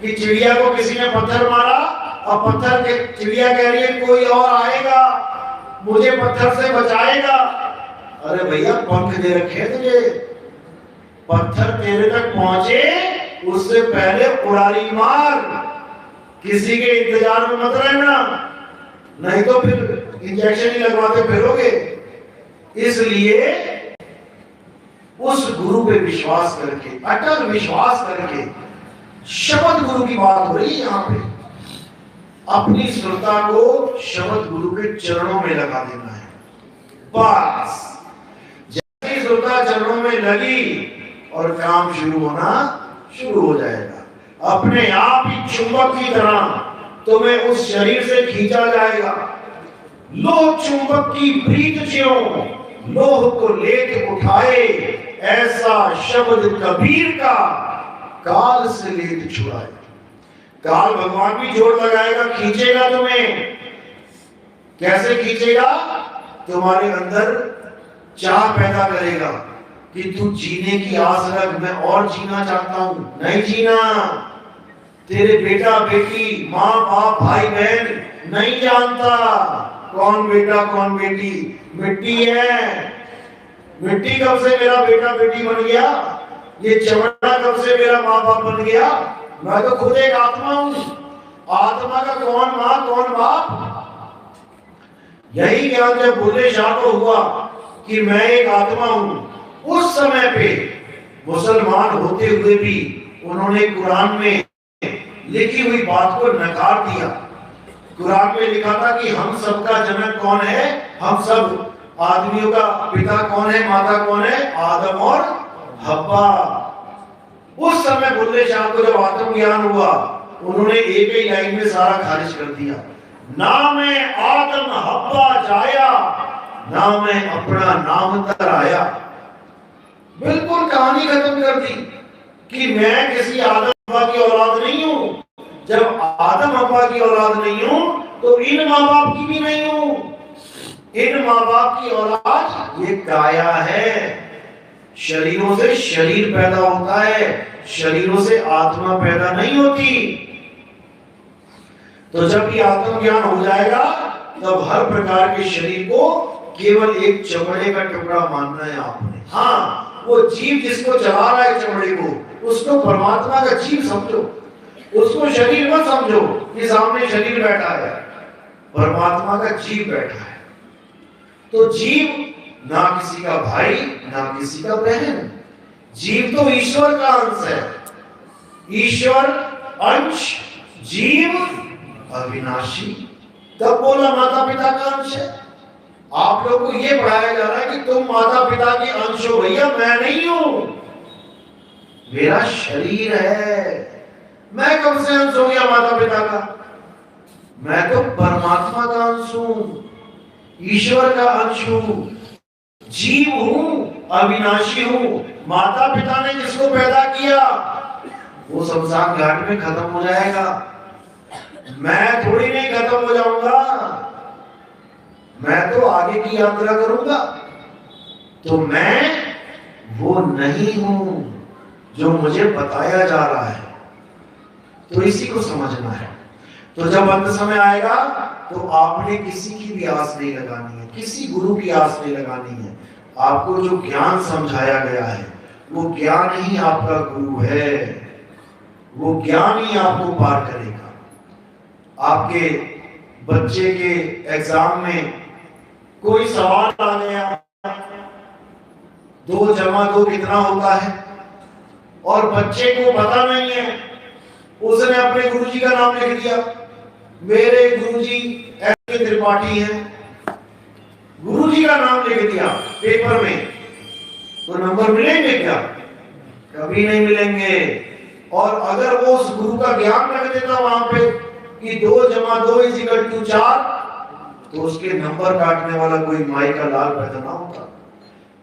कि चिड़िया को किसी ने पत्थर मारा, अब पत्थर के चिड़िया कह रही है कोई और आएगा मुझे पत्थर से बचाएगा। अरे भैया पंख दे रखे तुझे, पत्थर तेरे तक पहुंचे उससे पहले उड़ारी मार, किसी के इंतजार में मत रहना, नहीं तो फिर इंजेक्शन ही लगवाते फिरोगे। इसलिए उस गुरु पे विश्वास करके, अटल विश्वास करके, शब्द गुरु की बात हो रही है यहाँ पे, अपनी श्रद्धा को शब्द गुरु के चरणों में लगा देना है। बस जैसी श्रद्धा चरणों में लगी और काम शुरू होना शुरू हो जाएगा, अपने आप ही चुंबक की तरह तुम्हें उस शरीर से खींचा जाएगा। लोह चुंबक की प्रीत ज्यों लोह को लेख उठाए, ऐसा शब्द कबीर का काल से लेख छुड़ाए। काल भगवान भी जोर लगाएगा, खींचेगा तुम्हें। कैसे खींचेगा, तुम्हारे अंदर चाह पैदा करेगा कि तू जीने की आस रख, मैं और जीना चाहता हूं। नहीं जीना, तेरे बेटा बेटी माँ बाप भाई बहन नहीं जानता कौन बेटा कौन बेटी, मिट्टी है। मिट्टी कब से मेरा बेटा बेटी बन गया, ये चमड़ा कब से मेरा माँ बाप बन गया, मैं तो खुद एक आत्मा हूं। आत्मा का कौन माँ कौन बाप, यही ज्ञान जब बुल्ले शाह को हुआ कि मैं एक आत्मा हूं, उस समय पे मुसलमान होते हुए भी उन्होंने कुरान में लिखी हुई बात को नकार दिया। कुरान में लिखा था कि हम सबका जनक कौन है, हम सब आदमियों का पिता कौन है, माता कौन है, आदम और हव्वा। उस समय बुल्ले शाह को जब आत्मज्ञान हुआ, उन्होंने एक ही लाइन में सारा खारिज कर दिया, ना मैं आदम हव्वा जाया, ना मैं अपना नाम तर आया। बिल्कुल कहानी खत्म कर दी कि मैं किसी आदम हव्वा की औलाद नहीं हूं। जब आदम हव्वा की औलाद नहीं हूं तो इन माँ बाप की भी नहीं हूं। इन माँ बाप की औलाद ये काया है। शरीरों से शरीर पैदा होता है, शरीरों से आत्मा पैदा नहीं होती। तो जब ये आत्मज्ञान हो जाएगा तब हर प्रकार के शरीर को केवल एक चमड़े का टुकड़ा मानना है आपने। हाँ, वो जीव जिसको चला रहा है चमड़े को, उसको परमात्मा का जीव समझो, उसको शरीर मत समझो कि सामने शरीर बैठा है, परमात्मा का जीव बैठा है। तो जीव ना किसी का भाई ना किसी का बहन, जीव तो ईश्वर का अंश है। ईश्वर अंश, जीव अविनाशी। तब बोला माता पिता का अंश है। आप लोग को यह पढ़ाया जा रहा है कि तुम माता पिता के अंश हो। भैया मैं नहीं हूं, मेरा शरीर है। मैं कब से अंश हो गया माता पिता का? मैं तो परमात्मा का अंश हूं, ईश्वर का अंश हूं, जीव हूं, अविनाशी हूं। माता पिता ने जिसको पैदा किया वो शमशान घाट में खत्म हो जाएगा, मैं थोड़ी नहीं खत्म हो जाऊंगा, मैं तो आगे की यात्रा करूंगा। तो मैं वो नहीं हूं जो मुझे बताया जा रहा है। तो इसी को समझना है। तो जब अंत समय आएगा तो आपने किसी की भी आस नहीं लगानी है, किसी गुरु की आस नहीं लगानी है। आपको जो ज्ञान समझाया गया है वो ज्ञान ही आपका गुरु है, वो ज्ञान ही आपको पार करेगा। आपके बच्चे के एग्जाम में कोई सवाल आ गया, 2 जमा 2 कितना होता है, और बच्चे को पता नहीं है, उसने अपने गुरुजी का नाम लिख दिया, मेरे गुरुजी एस त्रिपाठी हैं, गुरुजी का नाम लिख दिया पेपर में, तो नंबर मिलेंगे क्या? कभी नहीं मिलेंगे। और अगर वो उस गुरु का ज्ञान रख देता वहां पे कि 2 जमा 2 = 4, तो उसके नंबर काटने वाला कोई माई का लाल पैदा ना होता।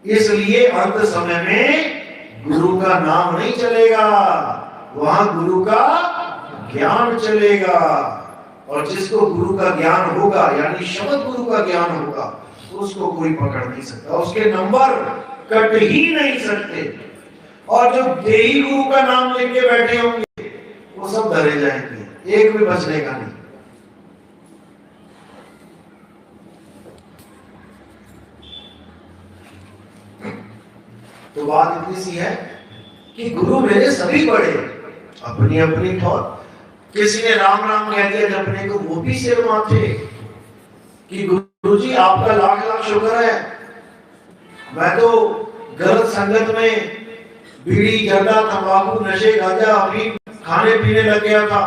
इसलिए अंत समय में गुरु का नाम नहीं चलेगा, वहां गुरु का ज्ञान चलेगा। और जिसको गुरु का ज्ञान होगा, यानी शब्द गुरु का ज्ञान होगा, तो उसको कोई पकड़ नहीं सकता, उसके नंबर कट ही नहीं सकते। और जो देही गुरु का नाम लेके बैठे होंगे वो सब डरे जाएंगे, एक भी बचने का नहीं। तो बात इतनी सी है कि गुरु मेरे सभी बड़े, अपनी अपनी थॉट। किसी ने राम राम कह दिया जपने को, वो भी सिर माथे कि गुरुजी आपका लाख लाख शुक्र है, मैं तो गलत संगत में बीड़ी जर्दा तंबाकू नशे गांजा अभी खाने पीने लग गया था,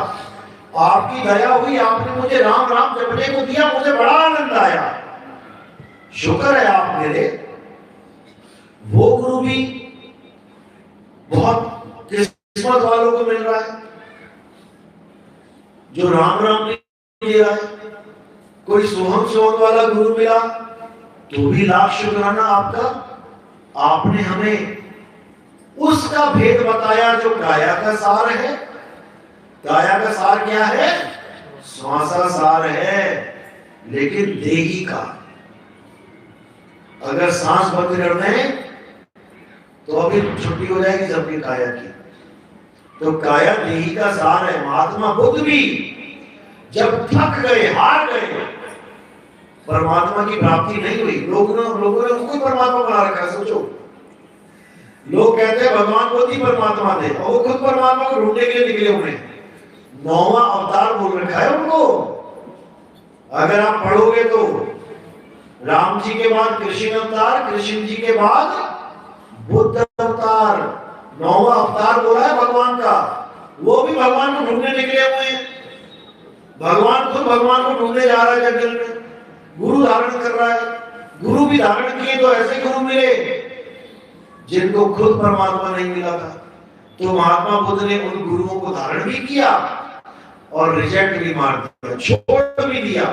आपकी दया हुई, आपने मुझे राम राम जपने को दिया, मुझे बड़ा आनंद आया, शुक्र है आप मेरे। वो गुरु भी बहुत किस्मत वालों को मिल रहा है जो राम राम नहीं दे रहा है। कोई सोहम सोहम वाला गुरु मिला तो भी लाख शुक्राना आपका, आपने हमें उसका भेद बताया जो काया का सार है। काया का सार क्या है? श्वासा सार है, लेकिन देही का। अगर सांस बंद कर दें तो अभी छुट्टी हो जाएगी सबकी काया की। तो काया देही का सार है। महात्मा बुद्ध भी जब थक गए, हार गए, परमात्मा की प्राप्ति नहीं हुई, लोगों ने उनको परमात्मा बना रखा है। सोचो, लोग कहते हैं भगवान को ही परमात्मा थे, और वो खुद परमात्मा को ढूंढने के लिए निकले हुए हैं। 9वां अवतार बोल रखा है उनको। अगर आप पढ़ोगे तो राम जी के बाद कृष्ण अवतार, कृष्ण जी के बाद बुद्ध अवतार, 9वां अवतार बोला है भगवान का। वो भी भगवान को ढूंढने निकले हुए हैं। भगवान खुद भगवान को ढूंढने जा रहा है जंगल में, गुरु धारण कर रहा है। गुरु भी धारण किए तो ऐसे गुरु मिले जिनको खुद परमात्मा नहीं मिला था। तो महात्मा बुद्ध ने उन गुरुओं को धारण भी किया और रिजेक्ट भी मार दिया, छोड़ भी दिया।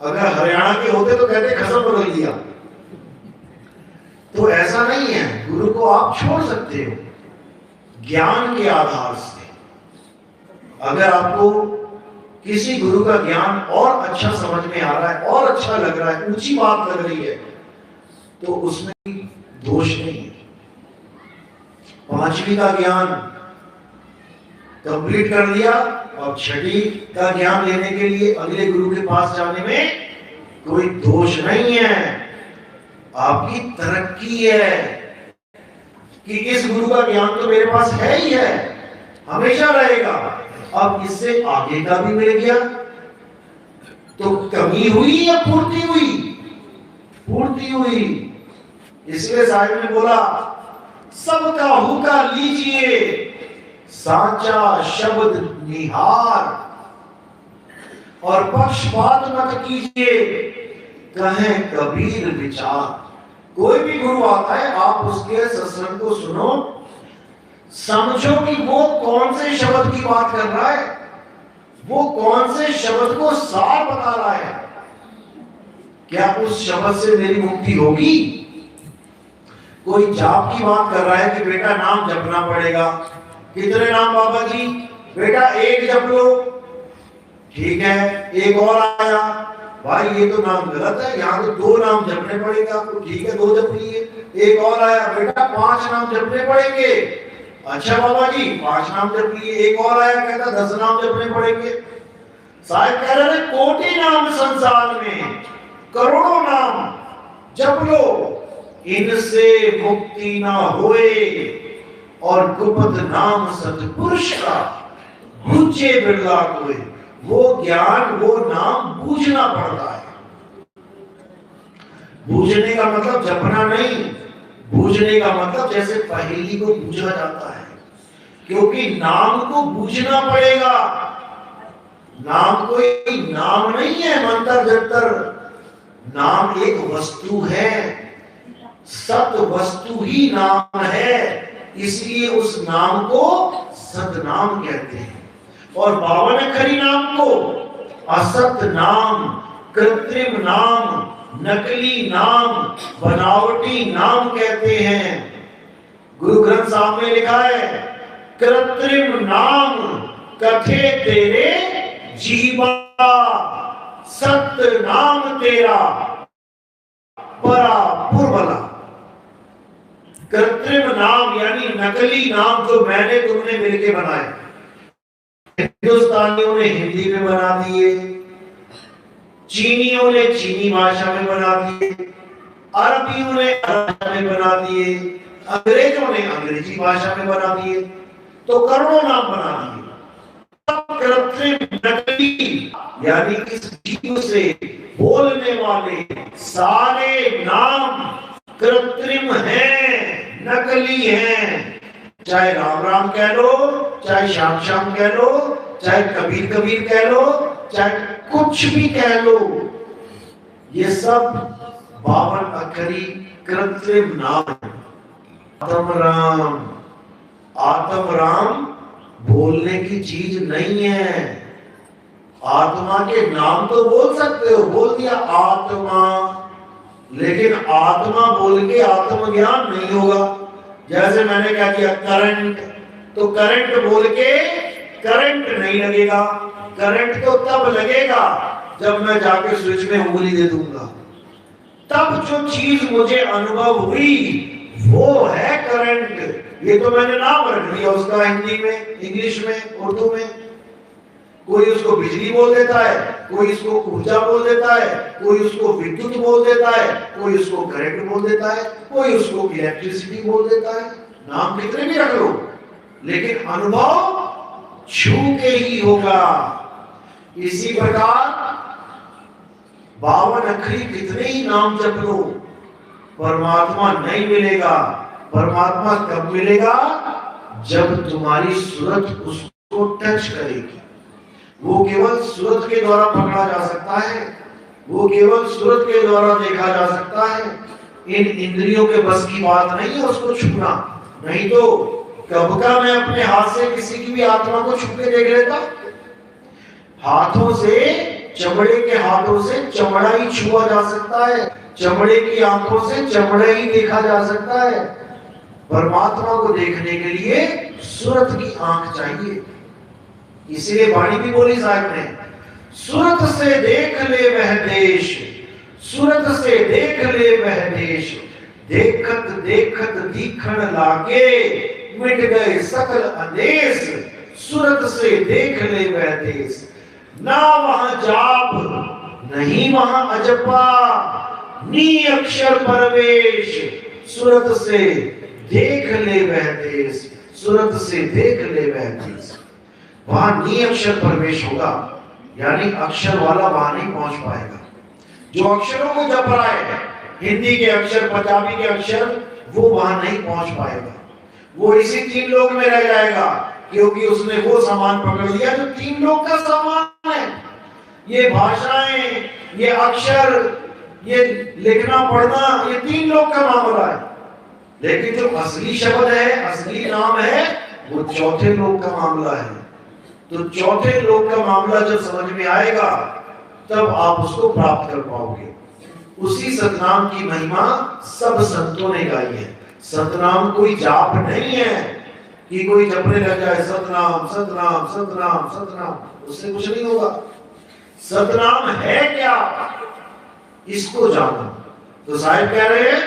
अगर हरियाणा के होते तो कहते खसम बदल दिया। तो ऐसा नहीं है, गुरु को आप छोड़ सकते हो ज्ञान के आधार से। अगर आपको किसी गुरु का ज्ञान और अच्छा समझ में आ रहा है, और अच्छा लग रहा है, ऊंची बात लग रही है, तो उसमें दोष नहीं है। 5वीं का ज्ञान कंप्लीट कर लिया और छठी का ज्ञान लेने के लिए अगले गुरु के पास जाने में कोई दोष नहीं है। आपकी तरक्की है कि इस गुरु का ज्ञान तो मेरे पास है ही है, हमेशा रहेगा। अब इससे आगे का भी मिल गया तो कमी हुई या पूर्ति हुई? पूर्ति हुई। इसलिए साहिब ने बोला सबका हुक्का लीजिए, साचा शब्द निहार, और पक्षपात मत कीजिए, कहे कबीर विचार। कोई भी गुरु आता है, आप उसके सत्संग को सुनो, समझो कि वो कौन से शब्द की बात कर रहा है, वो कौन से शब्द को सार बता रहा है। क्या उस शब्द से मेरी मुक्ति होगी? कोई जाप की बात कर रहा है कि बेटा नाम जपना पड़ेगा। कितने नाम बाबा जी? बेटा एक जप लो। ठीक है, एक और आया, भाई ये तो नाम गलत है, यहाँ तो 2 नाम जपने पड़ेगा आपको। ठीक है, 2 जप लिए। एक और आया, बेटा 5 नाम जपने पड़ेंगे। अच्छा बाबा जी 5 नाम जप लिए। एक और आया, कहता 10 नाम जपने पड़ेंगे। साहब कह रहे हैं कोटि नाम संसार में, करोड़ों नाम जप लो, इनसे मुक्ति ना होए, और गुप्त नाम सतपुरुष का बूझे बिरला कोई। वो ज्ञान, वो नाम बूझना पड़ता है। बूझने का मतलब जपना नहीं, बूझने का मतलब जैसे पहेली को बूझा जाता है, क्योंकि नाम को बूझना पड़ेगा। नाम कोई नाम नहीं है मंत्र जंतर, नाम एक वस्तु है, सत वस्तु ही नाम है, इसलिए उस नाम को सतनाम कहते हैं। और 52 अक्षरी नाम को असत नाम, कृत्रिम नाम, नकली नाम, बनावटी नाम कहते हैं। गुरु ग्रंथ साहब में लिखा है कृत्रिम नाम कथे तेरे जीवा, सत्य नाम तेरा परा पुरबला। कृत्रिम नाम यानी नकली नाम जो मैंने तुमने मिलके बनाए। हिंदुस्तानियों ने हिंदी में बना दिए, चीनियों ने चीनी भाषा में बना दिए, अरबियों ने अरब भाषा में बना दिए, अंग्रेजों ने अंग्रेजी भाषा में बना दिए, तो करोड़ों नाम बना दिए। कृत्रिम नकली यानी इस जीव से बोलने वाले सारे नाम कृत्रिम हैं, नकली हैं। चाहे राम राम कह लो, चाहे श्याम श्याम कह लो, चाहे कबीर कबीर कह लो, चाहे कुछ भी कह लो, ये सब 52 अक्षरी कृत्रिम नाम। आत्म राम बोलने की चीज नहीं है। आत्मा के नाम तो बोल सकते हो, बोल दिया आत्मा, लेकिन आत्मा बोल के आत्मज्ञान नहीं होगा। जैसे मैंने क्या किया करंट, तो करंट बोल के करंट नहीं लगेगा। करंट तो तब लगेगा जब मैं जाके स्विच में उंगली दे दूंगा, तब जो चीज मुझे अनुभव हुई वो है करंट। ये तो मैंने नाम रख दिया उसका, हिंदी में, इंग्लिश में, उर्दू में। कोई उसको बिजली बोल देता है, कोई इसको ऊर्जा बोल देता है, कोई उसको विद्युत बोल देता है, कोई उसको करंट बोल देता है, कोई उसको इलेक्ट्रिसिटी बोल देता है। नाम कितने भी रख लो, लेकिन अनुभव छू के ही होगा। इसी प्रकार 52 अक्षरी कितने ही नाम जप लो, परमात्मा नहीं मिलेगा। परमात्मा कब मिलेगा? जब तुम्हारी सूरत उसको टच करेगी। वो केवल सूरत के द्वारा पकड़ा जा सकता है, वो केवल सूरत के द्वारा देखा जा सकता है। इन इंद्रियों के बस की बात नहीं है उसको छूना। नहीं तो कब का मैं अपने हाथ से किसी की भी आत्मा को छू के देख लेता। हाथों से, चमड़े के हाथों से चमड़ा ही छुआ जा सकता है, चमड़े की आंखों से चमड़ा ही देखा जा सकता है। परमात्मा को देखने के लिए सूरत की आंख चाहिए। इसीलिए वाणी भी बोली साहब ने, सूरत से देख ले वह देश, सूरत से देख ले वह देश, देखत देखत दीखण लागे, मिट गए सकल अंदेश, सूरत से देख ले वह देश, ना वहां जाप नहीं वहां अजपा, नी अक्षर परवेश, सूरत से देख ले वह देश, सूरत से देख ले वह देश। वहां नी अक्षर प्रवेश होगा, यानी अक्षर वाला वहां नहीं पहुंच पाएगा। जो अक्षरों को जप रहा है, हिंदी के अक्षर, पंजाबी के अक्षर, वो वहां नहीं पहुंच पाएगा। वो इसी 3 लोक में रह जाएगा, क्योंकि उसने वो सामान पकड़ लिया जो 3 लोक का सामान है। ये भाषाएं, ये अक्षर, ये लिखना पढ़ना, ये 3 लोक का मामला है। लेकिन जो असली शब्द है, असली नाम है, वो 4थे लोक का मामला है। तो 4थे लोक का मामला जब समझ में आएगा, तब आप उसको प्राप्त कर पाओगे। उसी सतनाम की महिमा सब संतों ने गाई है। सतनाम कोई जाप नहीं है कि कोई जपने लग जाए सतनाम सतनाम सतनाम सतनाम, उससे कुछ नहीं होगा। सतनाम है क्या, इसको जानो। तो साहिब कह रहे हैं,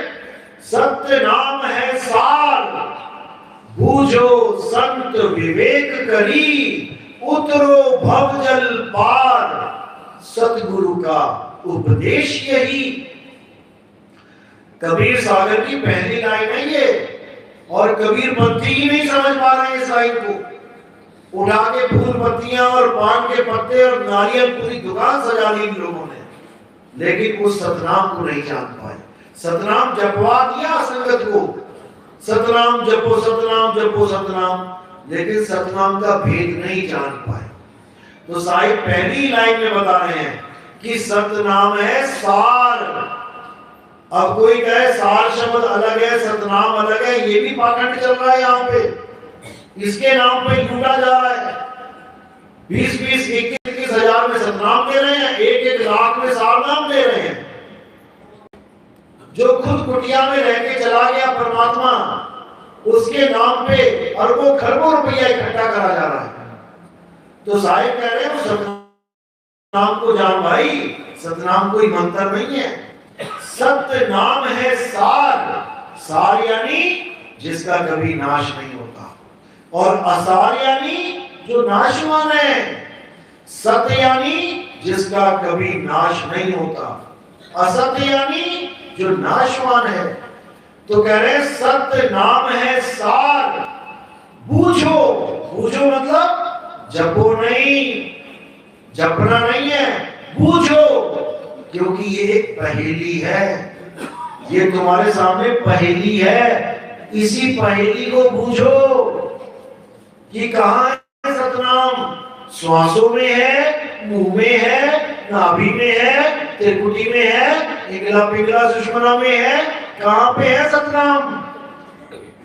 सत्य नाम है सार, बूझो संत विवेक करी, उतरो भव जल पार, सतगुरु का उपदेश यही। कबीर सागर की पहली लाइन है ये, और कबीर पंथी ही नहीं समझ पा रहे हैं इस लाइन को। उठा के फूल पत्तियां और पान के पत्ते और नारियल पूरी दुकान सजा ली इन लोगों ने, लेकिन उस सतनाम को नहीं जान पाए। सतनाम जपवा दिया संगत को, सतनाम जपो सतनाम जपो सतनाम, लेकिन सतनाम का भेद नहीं जान पाए। तो साहिब पहली लाइन में बता रहे हैं कि सतनाम है सार। अब कोई कहे सार शब्द अलग है, सतनाम अलग है, ये भी पाखंड चल रहा है यहाँ पे। इसके नाम पे लूटा जा रहा है। 20-20, 21-21 हजार में सतनाम दे रहे हैं, 1-1 लाख में सार नाम दे रहे हैं। जो खुद कुटिया में रह के चला गया परमात्मा, उसके नाम पे अरबों खरबों रुपया इकट्ठा करा जा रहा है। तो साहिब कह रहे हैं सतनाम को जान भाई, सतनाम कोई मंत्र नहीं है। सत्य नाम है सार, सार यानी जिसका कभी नाश नहीं होता, और असार यानी जो नाशवान है। सत्य यानी जिसका कभी नाश नहीं होता, असत्य यानी जो नाशवान है। तो कह रहे सत्य नाम है सार, बूझो, बूझो मतलब जपो नहीं, जपना नहीं है, बूझो, क्योंकि ये एक पहेली है। ये तुम्हारे सामने पहेली है, इसी पहेली को बूझो कि कहां है सतनाम। श्वासों में है, मुंह में है, नाभि में है, त्रिकुटी में है, इगला पिगला सुषमना में है, कहां पे है सतनाम।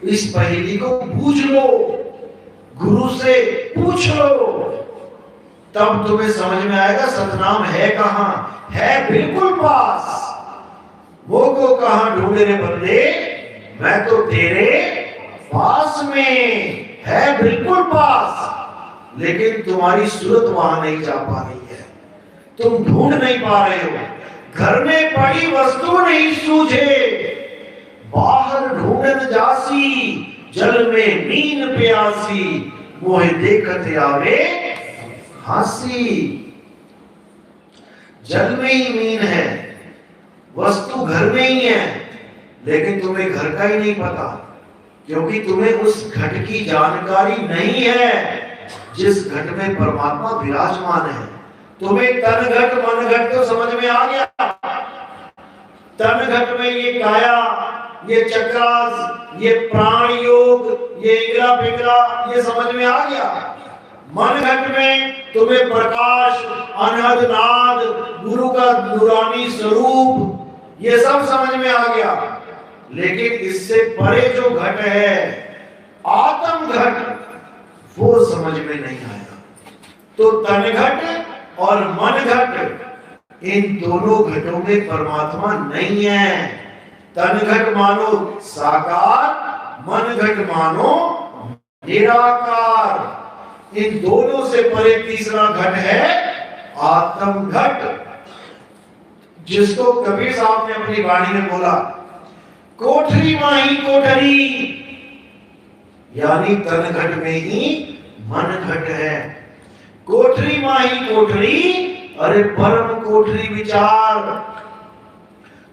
इस पहेली को बूझ लो, गुरु से पूछ लो, तब तुम्हें समझ में आएगा सतनाम है कहां। है बिल्कुल पास। वो को कहां ढूंढे रे बंदे, मैं तो तेरे पास में, है बिल्कुल पास, लेकिन तुम्हारी सूरत वहां नहीं जा पा रही है, तुम ढूंढ नहीं पा रहे हो। घर में पड़ी वस्तु नहीं सूझे, बाहर ढूंढन जासी, जल में नीन प्यासी, मोहे देखते आवे हासी। जल में ही मीन है, वस्तु घर में ही है, लेकिन तुम्हें घर का ही नहीं पता, क्योंकि तुम्हें उस घट की जानकारी नहीं है जिस घट में परमात्मा विराजमान है। तुम्हें तन घट मन घट तो समझ में आ गया। तन घट में ये काया, ये चक्रास, ये प्राण योग, ये इंद्रा पिंगला, ये समझ में आ गया। मन घट में तुम्हें प्रकाश, अनहद नाद, गुरु का नूरानी स्वरूप, ये सब समझ में आ गया। लेकिन इससे परे जो घट है, आत्म घट, वो समझ में नहीं आया। तो तन घट और मन घट, इन दोनों घटों में परमात्मा नहीं है। तन घट मानो साकार, मन घट मानो निराकार। इन दोनों से परे तीसरा घट है आत्म घट, जिसको कबीर साहब ने अपनी वाणी में बोला, कोठरी माही कोठरी, यानी तन घट में ही मन घट है। कोठरी माही कोठरी, अरे परम कोठरी विचार।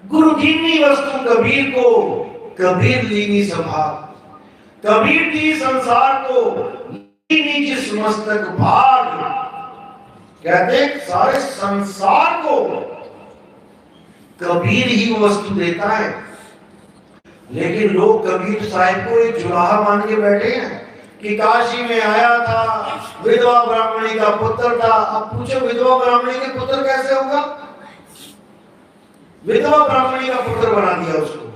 गुरु कीनी वस्तु कबीर को, कबीर लीनी सभा। कबीर दी संसार को, लीनी जिस मस्तक भाग। कहते सारे संसार को कबीर ही वस्तु देता है। लेकिन लोग कबीर साहिब को एक जुलाहा मान के बैठे हैं कि काशी में आया था, विधवा ब्राह्मणी का पुत्र था। अब पूछो विधवा ब्राह्मणी के पुत्र कैसे होगा? विधवा ब्राह्मणी का पुत्र बना दिया उसको।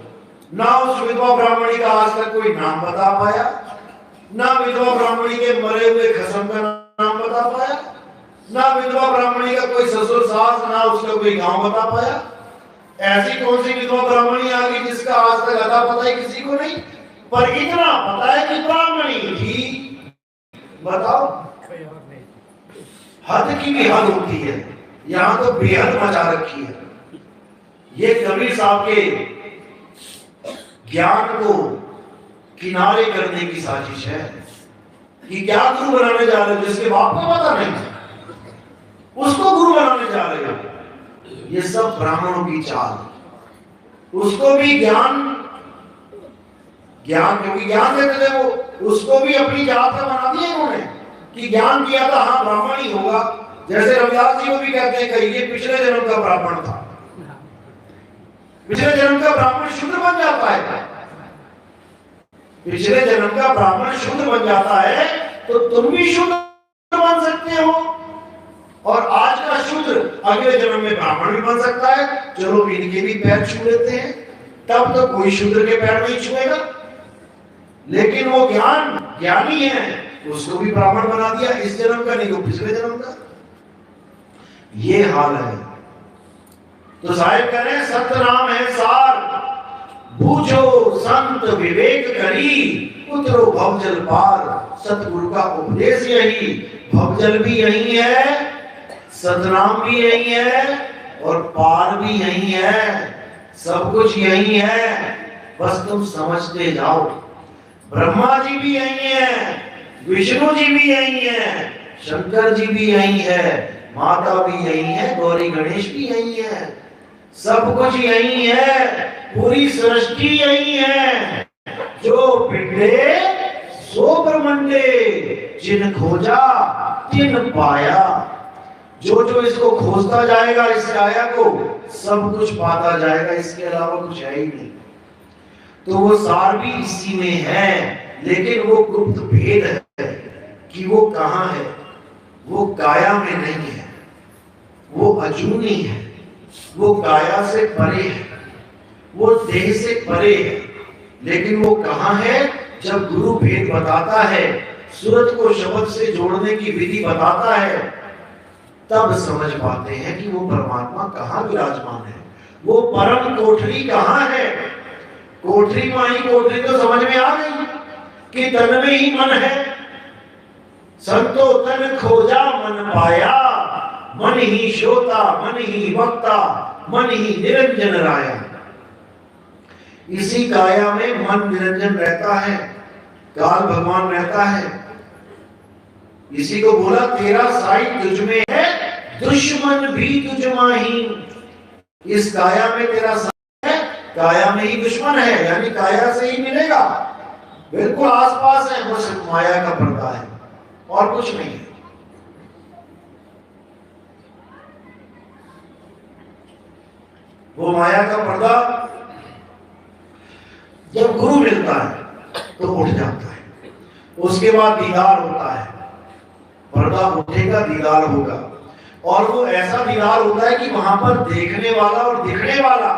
ना उस विधवा ब्राह्मणी का आज तक कोई नाम बता पाया, ना विधवा ब्राह्मणी के मरे हुए खसम का नाम बता पाया, ना विधवा ब्राह्मणी का कोई ससुर सास, ना उसका कोई गांव बता पाया। ऐसी कौन सी विधवा ब्राह्मणी आ गई जिसका आज तक अता पता ही किसी को नहीं? पर इतना पता है कि ब्राह्मणी थी। बताओ, हद की भी हद होती है, यहां तो बेहद मचा रखी है। ये कबीर साहब के ज्ञान को किनारे करने की साजिश है कि क्या गुरु बनाने जा रहे हो जिसके बाप को पता नहीं, उसको गुरु बनाने जा रहे हो। ये सब ब्राह्मणों की चाल। उसको भी ज्ञान क्योंकि ज्ञान देते थे वो, उसको भी अपनी जात का बना दिया उन्होंने कि ज्ञान दिया था, हाँ ब्राह्मण ही होगा। जैसे रविदास जी को भी कहते हैं कि ये पिछले जन्म का ब्राह्मण था। पिछले जन्म का ब्राह्मण शूद्र बन जाता है। पिछले जन्म का ब्राह्मण शूद्र बन जाता है तो तुम भी शूद्र बन सकते हो, और आज का शूद्र अगले जन्म में ब्राह्मण भी बन सकता है। चलो इनके भी पैर छू लेते हैं, तब तो कोई शूद्र के पैर नहीं छुएगा। लेकिन वो ज्ञानी है, उसको भी ब्राह्मण बना दिया, इस जन्म का नहीं तो पिछले जन्म का। ये हाल है। तो साहिब कह रहे हैं सत्य नाम है सार, बूझो संत विवेक करी, उतरो भवजल पार। सतगुरु का उपदेश यही, भवजल भी यही है, सतनाम भी यही है, और पार भी यही है। सब कुछ यही है, बस तुम समझते जाओ। ब्रह्मा जी भी यही है, विष्णु जी भी यही है, शंकर जी भी यही है, माता भी यही है, गौरी गणेश भी यही है। सब कुछ यही है, पूरी सृष्टि यही है। जो पिंडे सो ब्रह्मंडे, जिन खोजा तिन पाया। जो इसको खोजता जाएगा, इस काया को, सब कुछ पाता जाएगा, इसके अलावा कुछ है ही नहीं। तो वो सार भी इसी में है, लेकिन वो गुप्त भेद है कि वो कहां है। वो काया में नहीं है, वो अजूनी है, वो काया से परे है, वो देह से परे है। लेकिन वो कहां है? जब गुरु भेद बताता है, सूरत को शब्द से जोड़ने की विधि बताता है, तब समझ पाते हैं कि वो परमात्मा कहां विराजमान है। वो परम कोठरी कहां है। कोठरी माही कोठरी तो समझ में आ गई कि तन में ही मन है। संतो तन खोजा मन पाया, मन ही श्रोता मन ही वक्ता, मन ही निरंजन राया। इसी काया में मन निरंजन रहता है, काल भगवान रहता है। इसी को बोला तेरा साई तुझ में है, दुश्मन भी तुझ माही। इस काया में तेरा साई है, काया में ही दुश्मन है, यानी काया से ही मिलेगा, बिल्कुल आसपास है, बस माया का पर्दा है और कुछ नहीं है। वो माया का पर्दा जब गुरु मिलता है तो उठ जाता है। उसके बाद दीदार होता है, पर्दा उठेगा, दीदार होगा, और वो ऐसा दीदार होता है कि वहां पर देखने वाला और दिखने वाला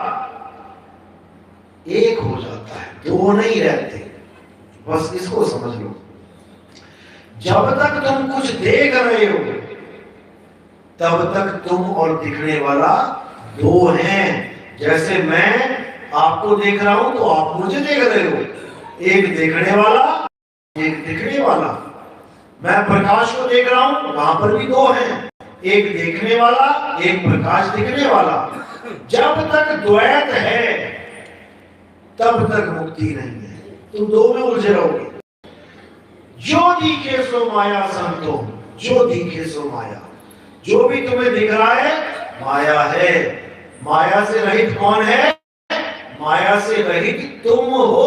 एक हो जाता है, दो नहीं रहते। बस इसको समझ लो। जब तक तुम कुछ देख रहे हो तब तक तुम और दिखने वाला दो हैं। जैसे मैं आपको देख रहा हूं तो आप मुझे देख रहे हो, एक देखने वाला एक दिखने वाला। मैं प्रकाश को देख रहा हूं, वहां पर भी दो हैं, एक देखने वाला एक प्रकाश दिखने वाला। जब तक द्वैत है तब तक मुक्ति नहीं है, तुम दो में उलझे रहोगे। जो दिखे सो माया संतो, जो दिखे सो माया, जो भी तुम्हें दिख रहा है माया है। माया से रहित कौन है? माया से रहित तुम हो।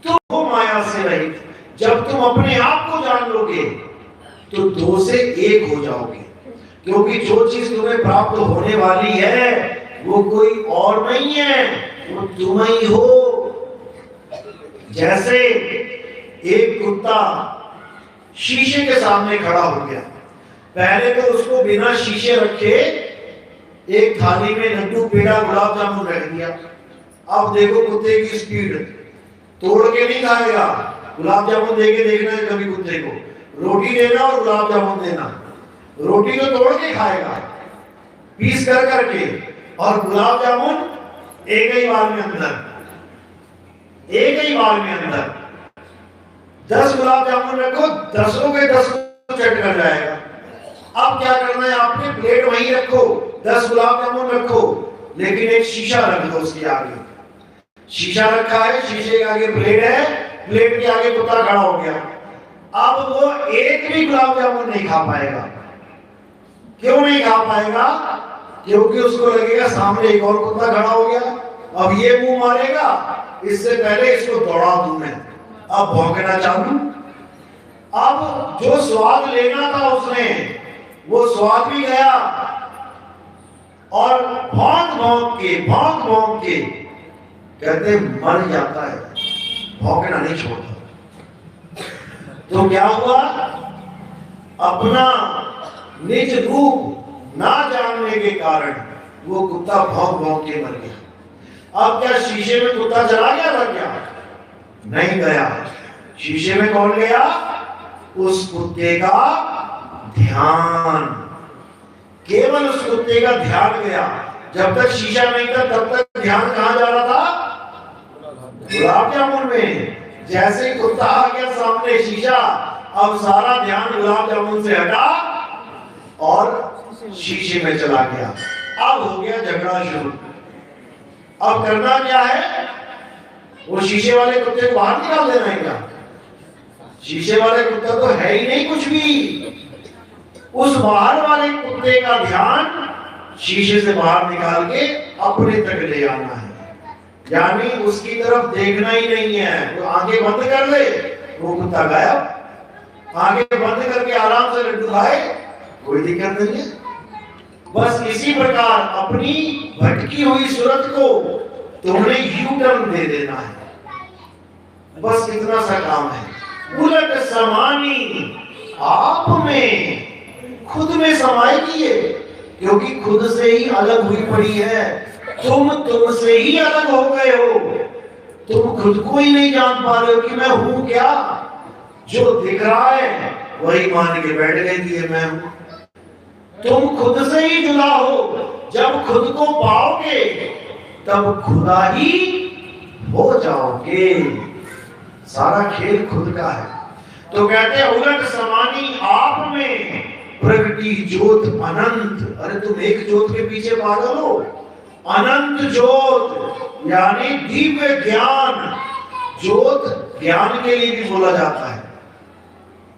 तुम हो माया से रहित। जब तुम अपने आप को जान लोगे तो दो से एक हो जाओगे, क्योंकि जो चीज तुम्हें प्राप्त होने वाली है वो कोई और नहीं है, वो तुम ही हो। जैसे एक कुत्ता शीशे के सामने खड़ा हो गया, पहले तो उसको बिना शीशे रखे एक थाली में लड्डू, पेड़ा, गुलाब जामुन रख दिया। अब देखो कुत्ते की स्पीड, तोड़ के नहीं खाएगा। गुलाब जामुन देके देखना है कभी कुत्ते को, रोटी देना और गुलाब जामुन देना। रोटी तो तोड़ के खाएगा पीस कर करके, और गुलाब जामुन एक ही बार में अंदर, एक ही बार में अंदर। 10 गुलाब जामुन रखो, 10 के 10 चट कर जाएगा। अब क्या करना है आपने? प्लेट वहीं रखो, 10 गुलाब जामुन रखो, लेकिन एक शीशा रख दो उसके आगे। शीशा रखा है, शीशे के आगे प्लेट है, प्लेट के आगे कुत्ता खड़ा हो गया। अब वो एक भी गुलाब जामुन नहीं खा पाएगा। क्यों नहीं खा पाएगा? क्योंकि उसको लगेगा सामने एक और कुत्ता खड़ा हो गया, अब ये मुंह मारेगा, इससे पहले इसको दौड़ा दूं मैं। अब भौंकना चालू। अब जो स्वाद लेना था उसने, वो स्वाद भी गया, और भौंक भौंक के कहते मर जाता है, भौंकना नहीं छोड़ता। तो क्या हुआ? अपना निज रूप ना जानने के कारण वो कुत्ता भौंक भौंक के मर गया। अब क्या शीशे में कुत्ता चला गया था क्या? नहीं गया। शीशे में कौन गया? उस कुत्ते का ध्यान, केवल उस कुत्ते का ध्यान गया। जब तक शीशा नहीं था तब तक ध्यान कहां जा रहा था? गुलाब जामुन में। जैसे ही कुत्ता आ गया सामने शीशा, अब सारा ध्यान गुलाब जामुन से हटा और शीशे में चला गया। अब हो गया झगड़ा शुरू। अब करना क्या है? वो शीशे वाले कुत्ते को बाहर निकाल देना है क्या? शीशे वाले कुत्ता तो है ही नहीं कुछ भी। उस बाहर वाले कुत्ते का ध्यान शीशे से बाहर निकाल के अपने तक ले आना है, यानी उसकी तरफ देखना ही नहीं है। तो आंखें बंद कर ले, वो कुत्ता गायब। आंखें बंद करके आराम से लड्डू खाए, कोई दिक्कत नहीं है। बस इसी प्रकार अपनी भटकी हुई सूरत को तुमने यू टर्न दे देना है, बस इतना सा काम है। उलट समानी आप में, खुद में समाएगी ये, क्योंकि खुद से ही अलग हुई पड़ी है। तुम तुमसे ही अलग हो गए हो। तुम खुद को ही नहीं जान पा रहे हो कि मैं हूं क्या। जो दिख रहा है वही मान के बैठ गए कि मैं हूं। तुम खुद से ही जुड़ा हो। जब खुद को पाओगे तब खुदा ही हो जाओगे। सारा खेल खुद का है। तो कहते हैं उलट समानी आप में प्रगति ज्योत अनंत। अरे तुम एक ज्योत के पीछे पागल हो। अनंत ज्योत यानी दिव्य ज्ञान। ज्योत ज्ञान के लिए भी बोला जाता है,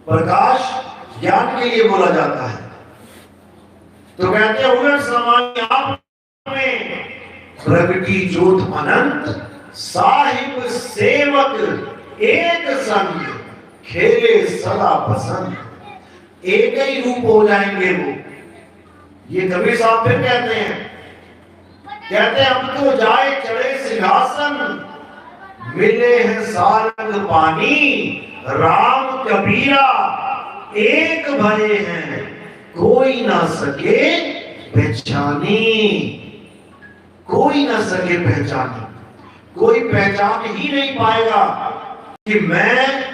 प्रकाश ज्ञान के लिए बोला जाता है। तो कहते हैं उलट समानी आप में प्रगति ज्योत अनंत, साहिब सेवक एक संग, खेले सदा पसंद। एक ही रूप हो जाएंगे वो। ये कबीर साहब फिर कहते हैं अब तो जाए चढ़े सिंहासन, मिले हैं सारंग पानी, राम कबीरा एक भरे हैं, कोई ना सके पहचानी। कोई ना सके पहचानी, कोई पहचान ही नहीं पाएगा कि मैं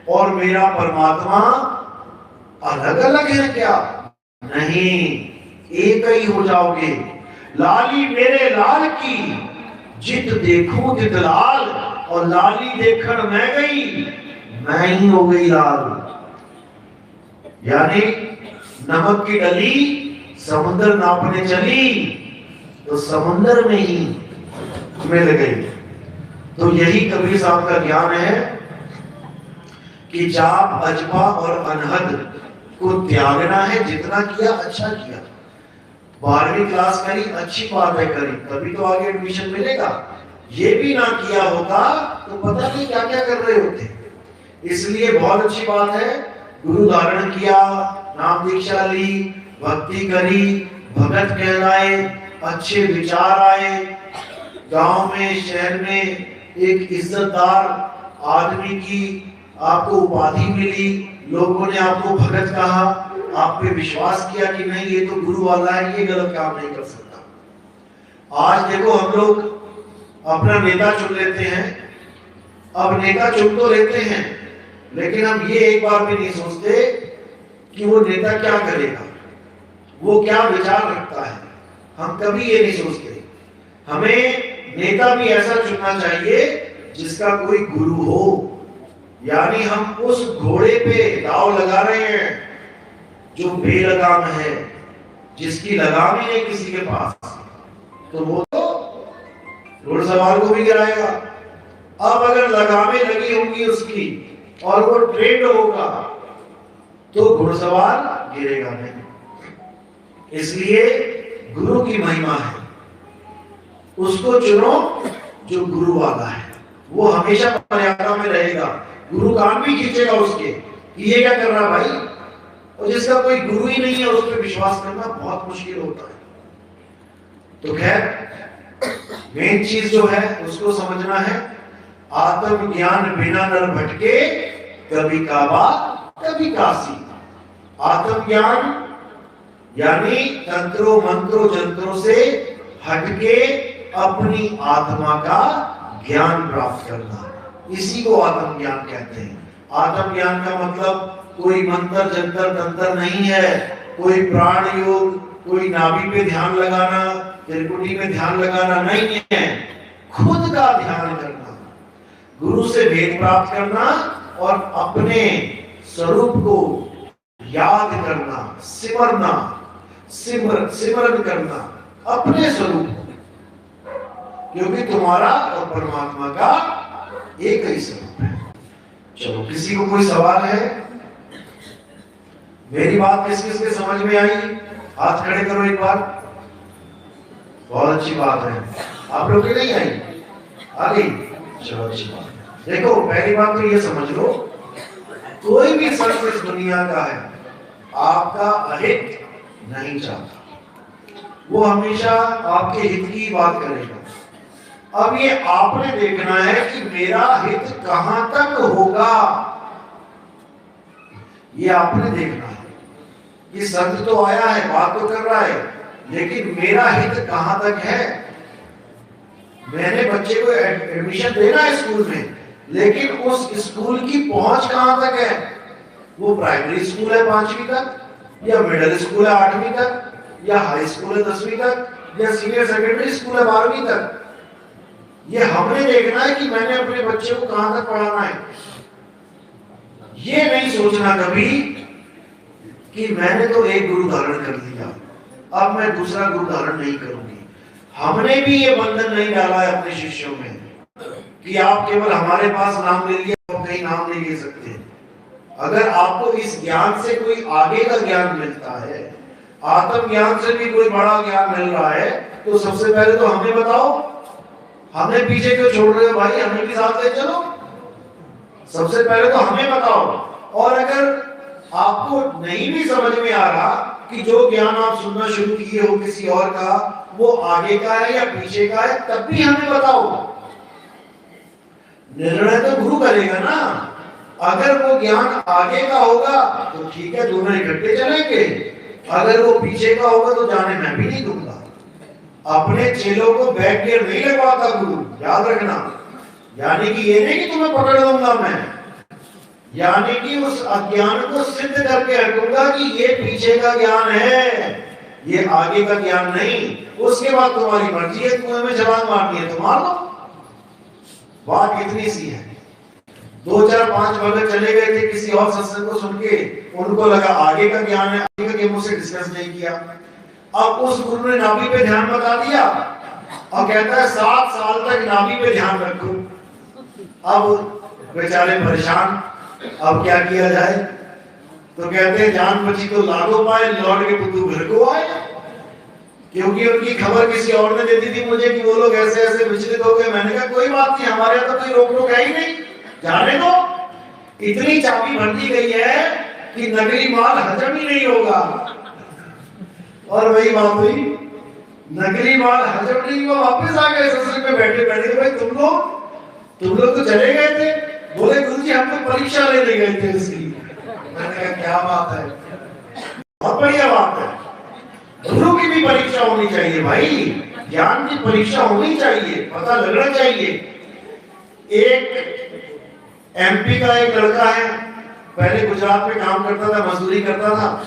और मेरा परमात्मा अलग अलग है क्या। नहीं, एक ही हो जाओगे। लाली मेरे लाल की, जित देखूं तित लाल, और लाली देखकर मैं गई, मैं ही हो गई लाल। यानी नमक की डली समुद्र नापने चली तो समुद्र में ही मिल गई। तो यही कबीर साहब का ज्ञान है। कि जाप, अजपा और अनहद को त्यागना है। जितना किया अच्छा किया, 12वीं क्लास करी, अच्छी बात है करी, तभी तो आगे एडमिशन मिलेगा। ये भी ना किया होता तो पता नहीं क्या क्या कर रहे होते। इसलिए बहुत अच्छी बात है, गुरु धारण किया, नाम दीक्षा ली, भक्ति करी, भगत कहलाए, अच्छे विचार आए, गांव में शहर में एक इज्जतदार आदमी की आपको उपाधि मिली, लोगों ने आपको भगत कहा, आप पे विश्वास किया कि नहीं ये तो गुरु वाला है, ये गलत काम नहीं कर सकता। आज देखो हम लोग अपना नेता चुन लेते हैं। अब नेता चुन तो लेते हैं, लेकिन हम ये एक बार भी नहीं सोचते कि वो नेता क्या करेगा, वो क्या विचार रखता है। हम कभी ये नहीं सोचते। हमें नेता भी ऐसा चुनना चाहिए जिसका कोई गुरु हो। यानी हम उस घोड़े पे दांव लगा रहे हैं जो बेलगाम है, जिसकी लगाम ही नहीं किसी के पास, तो वो तो घुड़सवार को भी गिराएगा। अब अगर लगामें लगी होंगी उसकी और वो ट्रेंड होगा तो घुड़सवार गिरेगा नहीं। इसलिए गुरु की महिमा है, उसको चुनो जो गुरु वाला है, वो हमेशा मर्यादा में रहेगा। गुरु कान भी खींचेगा उसके कि ये क्या कर रहा भाई। और जिसका कोई गुरु ही नहीं है उस पर विश्वास करना बहुत मुश्किल होता है। तो खैर मेन चीज जो है उसको समझना है, आत्म ज्ञान बिना नर भटके, कभी काबा कभी काशी। आत्म ज्ञान यानी तंत्रों मंत्रों जंत्रों से हटके अपनी आत्मा का ज्ञान प्राप्त करना, इसी को आत्म ज्ञान कहते हैं। आत्म ज्ञान का मतलब कोई मंत्र जंतर तंत्र नहीं है, कोई प्राण योग, कोई नाभि पे ध्यान लगाना, त्रिकुटी में ध्यान लगाना नहीं है। खुद का ध्यान करना, गुरु से भेद प्राप्त करना और अपने स्वरूप को याद करना, सिमरना, सिमरन करना अपने स्वरूप को, क्योंकि तुम्हारा और परमात्मा का एक ही स्वरूप है। चलो, किसी को कोई सवाल है? मेरी बात किस किस के समझ में आई? हाथ खड़े करो एक बार। बहुत अच्छी बात है। आप लोग की नहीं आई? आ गई? चलो अच्छी बात है। देखो, पहली बात तो ये समझ लो, कोई भी संत इस दुनिया का है आपका अहित नहीं चाहता, वो हमेशा आपके हित की बात करेगा। अब ये आपने देखना है कि मेरा हित कहां तक होगा, ये आपने देखना है। ये संत तो आया है, बात तो कर रहा है, लेकिन मेरा हित कहां तक है। मैंने बच्चे को एडमिशन देना है स्कूल में, लेकिन उस स्कूल की पहुंच कहां तक है। वो प्राइमरी स्कूल है 5वीं तक, या मिडिल स्कूल है 8वीं तक, या हाई स्कूल है 10वीं तक, या सीनियर सेकेंडरी स्कूल है 12वीं तक। ये हमने देखना है कि मैंने अपने बच्चे को कहां तक पढ़ाना है। ये नहीं सोचना कभी कि मैंने तो एक गुरु धारण कर लिया, अब मैं दूसरा गुरु धारण नहीं करूंगी। हमने भी ये बंधन नहीं डाला है अपने शिष्यों में कि आप केवल हमारे पास नाम ले लिए, आप कहीं नाम नहीं ले सकते। अगर आपको इस ज्ञान से कोई आगे का ज्ञान मिलता है, आत्म ज्ञान से भी कोई बड़ा ज्ञान मिल रहा है, तो सबसे पहले तो हमें बताओ, हमें पीछे क्यों छोड़ रहे हो भाई, हमें भी साथ ले चलो। सबसे पहले तो हमें बताओ। और अगर आपको नहीं भी समझ में आ रहा कि जो ज्ञान आप सुनना शुरू किए हो किसी और का, वो आगे का है या पीछे का है, तब भी हमें बताओ। निर्णय तो गुरु करेगा ना। अगर वो ज्ञान आगे का होगा तो ठीक है, दोनों इकट्ठे चलेंगे। अगर वो पीछे का होगा तो जाने मैं भी नहीं दूंगा। अपने चेलों को बैक गियर नहीं लगवाता गुरु, याद रखना। यानी कि ये नहीं कि तुम्हें पकड़ लूंगा मैं, यानी कि उस अज्ञान को सिद्ध करके रखूंगा कि ये पीछे का ज्ञान है, ये आगे का ज्ञान नहीं। उसके बाद तुम्हारी मर्जी है, कुएं में छलांग मारनी है तो मार लो। बात कितनी सी है। 2 4 5 भगत चले गए थे किसी और सत्संग को सुन के, उनको लगा आगे का ज्ञान है, आगे का मुझसे डिस्कस नहीं किया। अब उस गुरु ने नाभि पे ध्यान बता दिया और कहता है 7 साल तक नाभि पे ध्यान रखो। अब बेचारे परेशान, अब क्या किया जाए? तो कहते हैं जान बची तो लागो पाए, लौट के पुतू घर को आए। क्योंकि उनकी खबर किसी और ने दे दी थी मुझे कि वो लोग ऐसे ऐसे विचलित हो गए। मैंने कहा कोई बात नहीं, हमारे यहाँ तो कोई रोक टोक है ही नहीं, जाने दो। इतनी चाबी भर दी गई है कि नकली माल हजम ही नहीं होगा। और वही बात हुई, नकली माल हजम नहीं हुआ, वापस आ गए ससुर में बैठे बैठे। भाई तुम लोग तो चले गए थे। बोले गुरुजी हम तो परीक्षा लेने गए थे उसकी। मैंने कहा क्या बात है, बहुत बढ़िया बात है। गुरु की भी परीक्षा होनी चाहिए भाई, ज्ञान की परीक्षा होनी चाहिए, पता लगना चाहिए। एक एमपी का एक लड़का है, पहले गुजरात में काम करता था, मजदूरी करता था।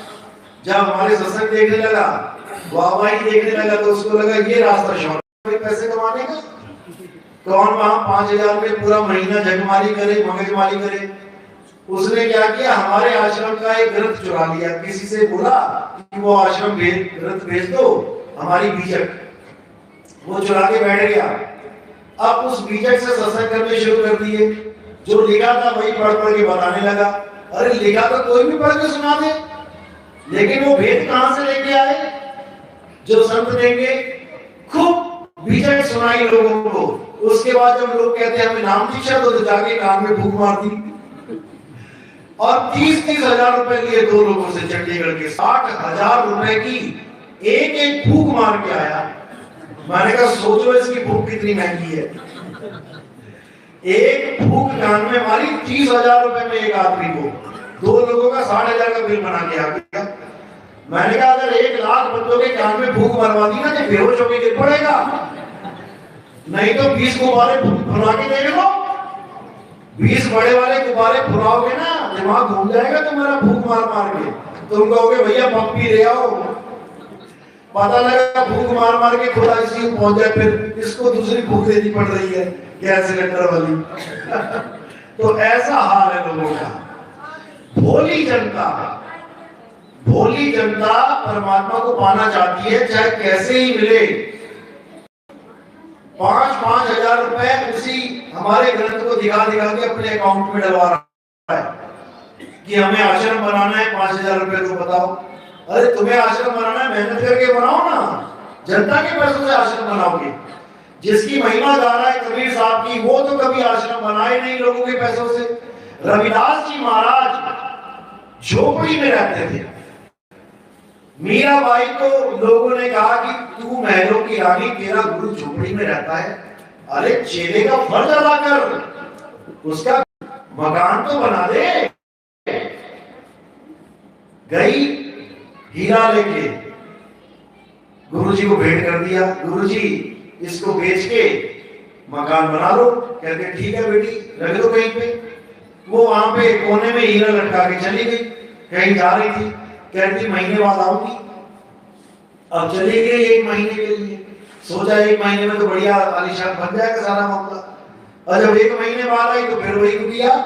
जब हमारे सत्संग देखने लगा, वाहवाही देखने लगा, तो उसको लगा ये रास्ता शौर्य पैसे कमाने का। कौन वहां 5,000 में पूरा महीना जगमारी करे, मगजमारी करे। उसने क्या किया, हमारे आश्रम का एक ग्रंथ चुरा लिया। किसी से बोला कि वो आश्रम ग्रंथ भेज दो, हमारी बीजक। वो चुरा के बैठ गया। अब उस बीजक से सत्संग करने शुरू कर दिए। जो लिखा था वही पढ़ पढ़ के बताने लगा। अरे लिखा तो कोई भी पढ़ के सुना दे, लेकिन वो भेद कहां से लेके आए जो संत देंगे। खूब बीजक सुनाई लोगों को। उसके बाद जब लोग कहते हैं हमें नाम दीक्षा दो, तो जाके कान में फूंक मार दी। और 30-30 हजार रुपए लिए दो लोगों से चंडीगढ़ के। 60,000 रुपए की एक एक फूंक मार के आया। मैंने कहा सोचो इसकी फूंक कितनी महंगी है। एक फूंक कान में मारी 30,000 रुपए में एक आदमी को। दो लोगों का 60,000 का बिल बना के आ गया। मैंने कहा अगर 1 लाख बच्चों के कान में फूंक मरवा दी ना तो बेहोश होकर गिर पड़ेगा। नहीं तो 20 गुब्बारे फुला के देख लो। 20 बड़े वाले गुब्बारे फुलाओगे ना, दिमाग घूम जाएगा तुम्हारा फूंक मार मार के। तुम कहोगे भैया पप्पी ले आओ। पता लगा फूंक मार मार के खुदा इसी पहुंच जाए, फिर इसको दूसरी फूंक देनी पड़ रही है गैस सिलेंडर वाली। तो ऐसा हाल है लोगों का। भोली जनता परमात्मा को पाना चाहती है, चाहे कैसे ही मिले। 5-5 हजार रुपए उसी हमारे ग्रंथ को दिखा के अपने अकाउंट में डलवा रहा है कि हमें आश्रम बनाना है, 5,000 रुपए तो बताओ। अरे तुम्हें आश्रम बनाना है, मेहनत करके बनाओ ना। जनता के पैसों से आश्रम बनाओगे। जिसकी महिमा गा रहा है कबीर साहब की, वो तो कभी आश्रम बनाए नहीं लोगों के पैसों से। रविदास जी महाराज झोपड़ी में रहते थे। मीराबाई को लोगों ने कहा कि तू महलों की रानी, तेरा गुरु झोपड़ी में रहता है। अरे चेले का फर्ज अदा कर, उसका मकान तो बना दे। गई हीरा लेके गुरुजी को भेंट कर दिया। गुरुजी इसको बेच के मकान बना लो। कहते ठीक है बेटी, रख दो कहीं पे। वो वहां पे कोने में हीरा लटका के चली गई। कहीं जा रही थी, कहती महीने बाद आऊंगी। अब चली गई 1 महीने के लिए। सोचा 1 महीने में तो बढ़िया आलीशान बन जाएगा सारा मामला। और जब 1 महीने बाद आई तो फिर वही किया।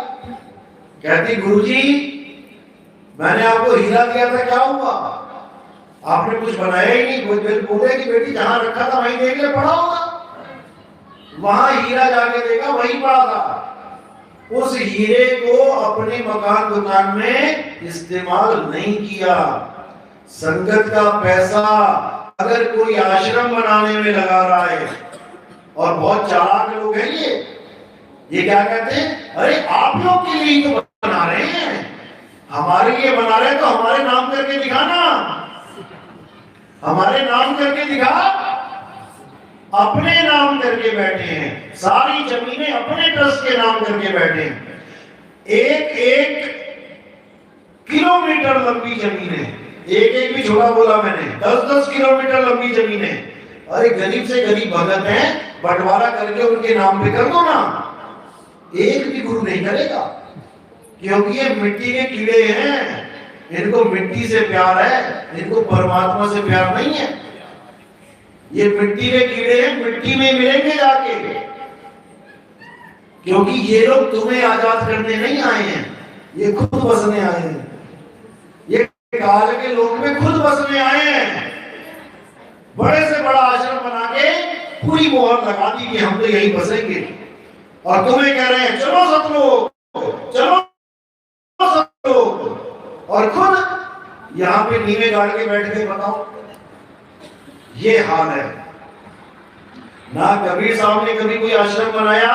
कहती गुरुजी मैंने आपको हीरा दिया था, क्या हुआ? आपने कुछ बनाया ही नहीं। कोई बोले कि बेटी जहां रखा था वहीं देख ले, पड़ा होगा। वहां हीरा जाके देखा, वहीं पड़ा था। उस हीरे को अपने मकान दुकान में इस्तेमाल नहीं किया। संगत का पैसा अगर कोई आश्रम बनाने में लगा रहा है, और बहुत चालाक लोग हैं ये क्या कहते हैं, अरे आप लोग के लिए तो बना रहे हैं, हमारे लिए बना रहे हैं, तो हमारे नाम करके दिखाना, हमारे नाम करके दिखा। अपने नाम करके बैठे हैं, सारी जमीनें अपने ट्रस्ट के नाम करके बैठे हैं। 1-1 किलोमीटर लंबी जमीनें, 1-1 भी छोटा बोला मैंने, 10-10 किलोमीटर लंबी जमीनें। अरे गरीब से गरीब भगत है, बंटवारा करके उनके नाम पे कर दो ना। एक भी गुरु नहीं करेगा, क्योंकि ये मिट्टी के कीड़े हैं। इनको मिट्टी से प्यार है, इनको परमात्मा से प्यार नहीं है। ये मिट्टी के कीड़े हैं, मिट्टी में मिलेंगे जाके। क्योंकि ये लोग तुम्हें आजाद करने नहीं आए हैं, ये खुद बसने आए हैं। ये काल के लोग में खुद बसने आए हैं। बड़े से बड़ा आश्रम बना के पूरी मोहर लगा दी कि हम तो यहीं बसेंगे। और तुम्हें कह रहे हैं चलो सतलोक, चलो और खुद यहां पे नीवे गाड़ के बैठ के बताओ, ये हाल है। ना कबीर साहब ने कभी कोई आश्रम बनाया,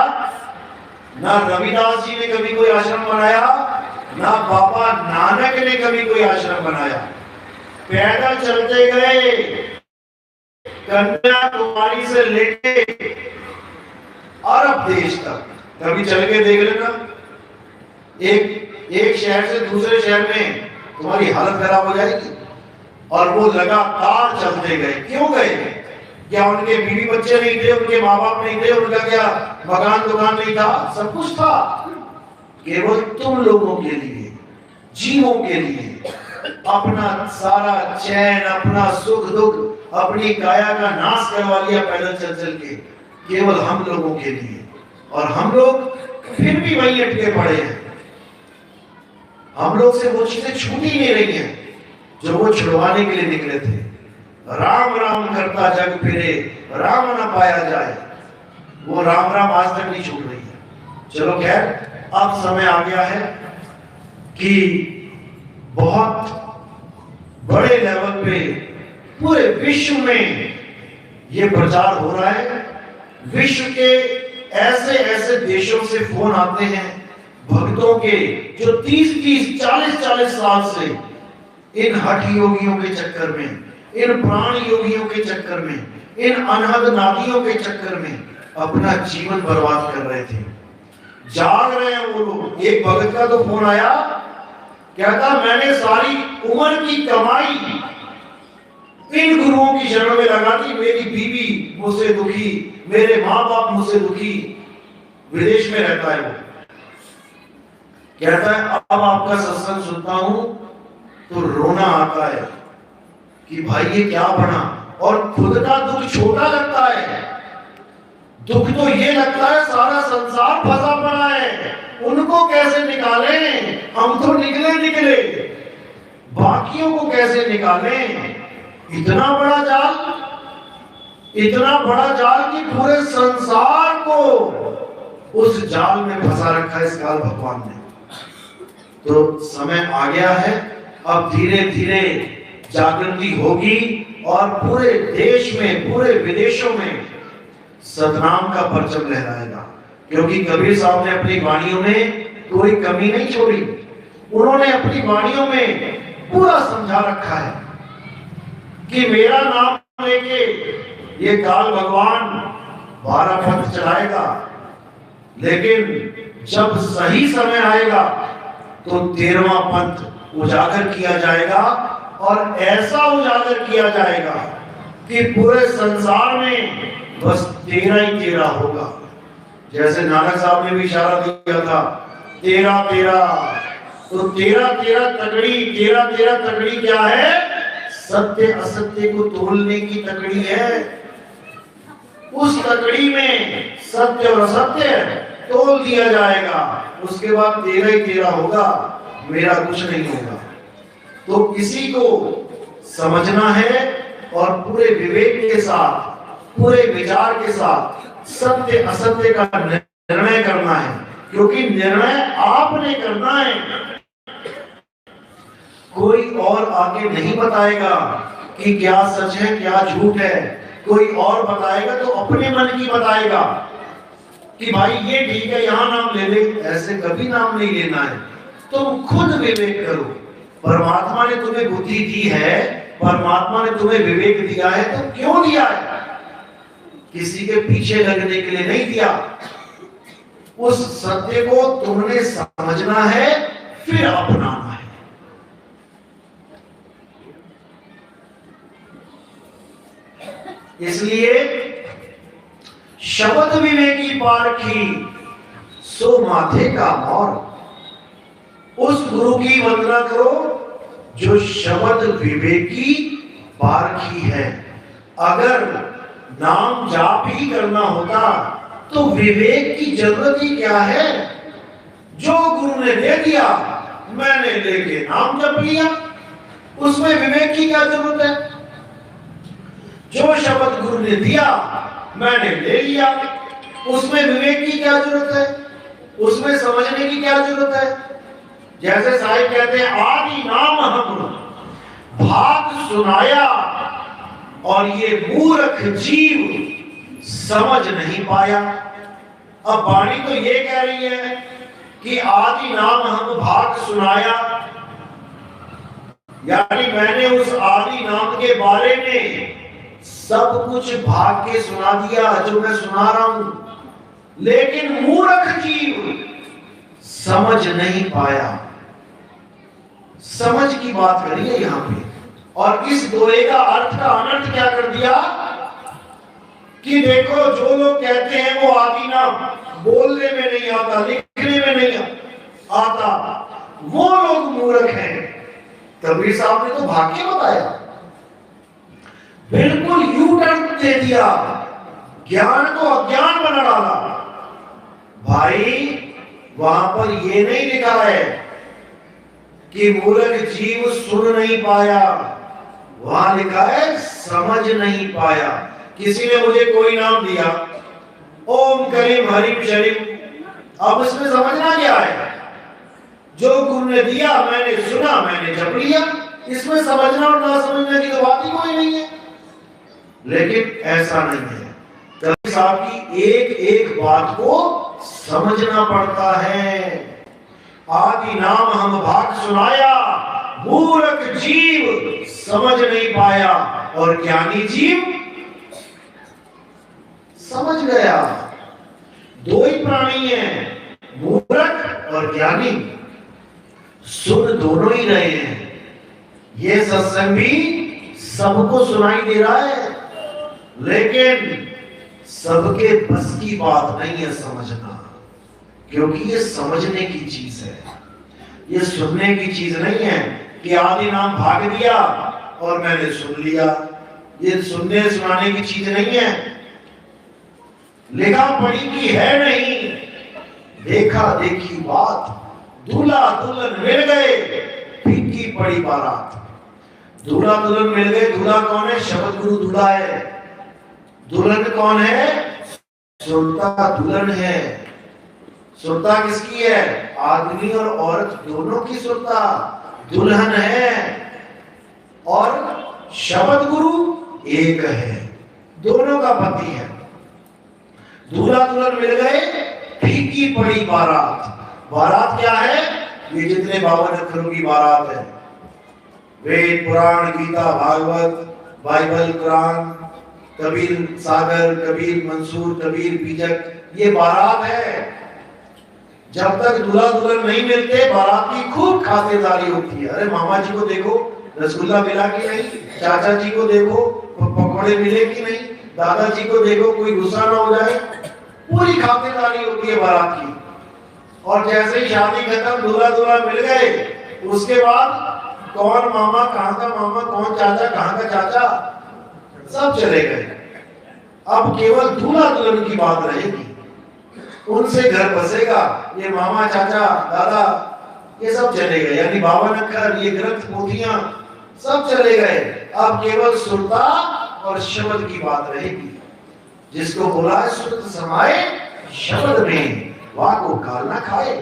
ना रविदास जी ने कभी कोई आश्रम बनाया, ना बाबा नानक ने कभी कोई आश्रम बनाया। पैदल चलते गए कन्याकुमारी से लेके अरब देश तक। कभी चल के देख लेना, एक शहर से दूसरे शहर में तुम्हारी हालत खराब हो जाएगी। और वो लगातार चलते गए। क्यों गए? क्या उनके बीवी बच्चे नहीं थे, उनके माँ बाप नहीं थे, उनका क्या मकान दुकान नहीं था? सब कुछ था, केवल तुम लोगों के लिए, जीवों के लिए। अपना सारा चैन, अपना सुख दुख, अपनी काया का नाश करवा लिया पैदल चल चल के, केवल हम लोगों के लिए। और हम लोग फिर भी वहीं अटके पड़े हैं। हम लोग से वो चीजें छूट ही नहीं रही हैं जो वो छुड़वाने के लिए निकले थे। राम राम करता जग फिरे, राम न पाया जाए। वो राम राम आज तक नहीं छूट रही है। चलो खैर, अब समय आ गया है कि बहुत बड़े लेवल पे पूरे विश्व में ये प्रचार हो रहा है। विश्व के ऐसे ऐसे देशों से फोन आते हैं भक्तों के, जो 30-30, 40-40 साल से इन हठ योगियों के चक्कर में, इन प्राण योगियों के चक्कर में, इन अनहद नादियों के चक्कर में अपना जीवन बर्बाद कर रहे थे। जाग रहे हैं वो लोग। एक भगत का तो फोन आया, कहता मैंने सारी उम्र की कमाई इन गुरुओं की शरण में लगा दी। मेरी बीवी मुझसे दुखी, मेरे माँ बाप मुझसे दुखी, विदेश में रहता है वो। कहता है अब आपका सत्संग सुनता हूं तो रोना आता है कि भाई ये क्या बना। और खुद का दुख छोटा लगता है। दुख तो ये लगता है सारा संसार फंसा पड़ा है, उनको कैसे निकालें। हम तो निकले, बाकियों को कैसे निकालें। इतना बड़ा जाल, इतना बड़ा जाल कि पूरे संसार को उस जाल में फंसा रखा है इस काल भगवान ने। तो समय आ गया है, अब धीरे धीरे जागृति होगी और पूरे देश में, पूरे विदेशों में सतनाम का परचम लहराएगा। क्योंकि कबीर साहब ने अपनी वाणियों में कोई कमी नहीं छोड़ी। उन्होंने अपनी वाणियों में पूरा समझा रखा है कि मेरा नाम लेके ये काल भगवान 12 पंथ चलाएगा, लेकिन जब सही समय आएगा तो 13वां पंथ उजागर किया जाएगा। और ऐसा उजागर किया जाएगा कि पूरे संसार में बस 13 ही 13 होगा। जैसे नानक साहब ने भी इशारा दिया था 13-13, तो 13-13 तकड़ी, 13-13 तकड़ी क्या है? सत्य असत्य को तोलने की तकड़ी है। उस तकड़ी में सत्य और असत्य तोल दिया जाएगा। उसके बाद 13 ही 13 होगा, मेरा कुछ नहीं होगा। तो इसी को समझना है और पूरे विवेक के साथ, पूरे विचार के साथ सत्य असत्य का निर्णय करना है। क्योंकि निर्णय आपने करना है, कोई और आगे नहीं बताएगा कि क्या सच है क्या झूठ है। कोई और बताएगा तो अपने मन की बताएगा कि भाई ये ठीक है, यहां नाम ले ले। ऐसे कभी नाम नहीं लेना है। तुम खुद विवेक करो। परमात्मा ने तुम्हें बुद्धि दी है, परमात्मा ने तुम्हें विवेक दिया है, तो क्यों दिया है? किसी के पीछे लगने के लिए नहीं दिया। उस सत्य को तुमने समझना है, फिर अपनाना है। इसलिए शब्द विवेकी पारखी सो माथे का मोर। उस गुरु की वंदना करो जो शब्द विवेकी पारखी है। अगर नाम जाप ही करना होता तो विवेक की जरूरत ही क्या है? जो गुरु ने दे दिया मैंने लेके नाम जप लिया, उसमें विवेक की क्या जरूरत है? जो शब्द गुरु ने दिया मैंने ले लिया, उसमें विवेक की क्या जरूरत है? उसमें समझने की क्या जरूरत है? जैसे साहिब कहते हैं आदि नाम हम भाग सुनाया और ये मूर्ख जीव समझ नहीं पाया। अब वाणी तो ये कह रही है कि आदि नाम हम भाग सुनाया, यानी मैंने उस आदि नाम के बारे में सब कुछ भाग के सुना दिया जो मैं सुना रहा हूं, लेकिन मूर्ख जीव समझ नहीं पाया। समझ की बात करिए यहां पे। और इस दोहे का अर्थ का अनर्थ क्या कर दिया कि देखो जो लोग कहते हैं वो आदि नाम बोलने में नहीं आता, लिखने में नहीं आता, वो लोग मूर्ख हैं। कबीर साहब ने तो भाग्य बताया, बिल्कुल यू टर्न दे दिया, ज्ञान को अज्ञान बना डाला। भाई वहां पर ये नहीं लिखा है कि मूर्ख जीव सुन नहीं पाया, वहां लिखा है समझ नहीं पाया। किसी ने मुझे कोई नाम दिया, ओम करीम हरिम शरीफ, अब इसमें समझना क्या है? जो गुरु ने दिया मैंने सुना, मैंने जप लिया, इसमें समझना और ना समझने की तो बात ही कोई नहीं है। लेकिन ऐसा नहीं है। कबीर साहब की एक एक बात को समझना पड़ता है। आदि नाम हम भाग सुनाया, मूर्ख जीव समझ नहीं पाया और ज्ञानी जीव समझ गया। दो ही प्राणी हैं, मूर्ख और ज्ञानी। सुन दोनों ही रहे हैं। ये सत्संग भी सबको सुनाई दे रहा है, लेकिन सबके बस की बात नहीं है समझना, क्योंकि ये समझने की चीज है, ये सुनने की चीज नहीं है कि आदि नाम भाग दिया और मैंने सुन लिया। ये सुनने सुनाने की चीज नहीं है, लिखा पढ़ी की है नहीं, देखा देखी बात। दूल्हा दुल्हन मिल गए, फीकी पड़ी बारात। दूल्हा दुल्हन मिल गए। दूल्हा कौन है? शब्द गुरु दूल्हा है। दुल्हन कौन है? सुरता दुल्हन है। सुरता किसकी है? आदमी और औरत दोनों की सुरता दुल्हन है। और शब्द गुरु एक है, दोनों का पति है। दूल्हा दुल्हन मिल गए, फीकी पड़ी बारात। बारात क्या है? ये जितने 52 अक्षरों की बारात है, वेद पुराण गीता भागवत बाइबल कुरान, कबीर सागर, कबीर मंसूर, कबीर बीजक, ये बारात है। जब तक दूल्हा दुल्हन नहीं मिलते बारात की खूब खातिरदारी होती है। अरे मामा जी को देखो रसगुल्ला मिला कि नहीं, चाचा जी को देखो पकौड़े मिले कि नहीं, दादाजी को देखो कोई गुस्सा ना हो जाए, पूरी खातिरदारी होती है बारात की। और जैसे ही शादी खत्म, दूल्हा दुल्हन मिल गए, उसके बाद कौन मामा कहाँ का मामा, कौन चाचा कहाँ का चाचा, सब चले गए। अब केवल दूल्हा दुल्हन की बात रहेगी, उनसे घर बसेगा। ये मामा चाचा दादा ये सब चले गए, यानी 52 अक्षर, ये ग्रंथ पोथियां सब चले गए। अब केवल सुरता और शब्द की बात रहेगी। जिसको बोला है सुरत समाए शब्द में, वाह को काल ना खाए।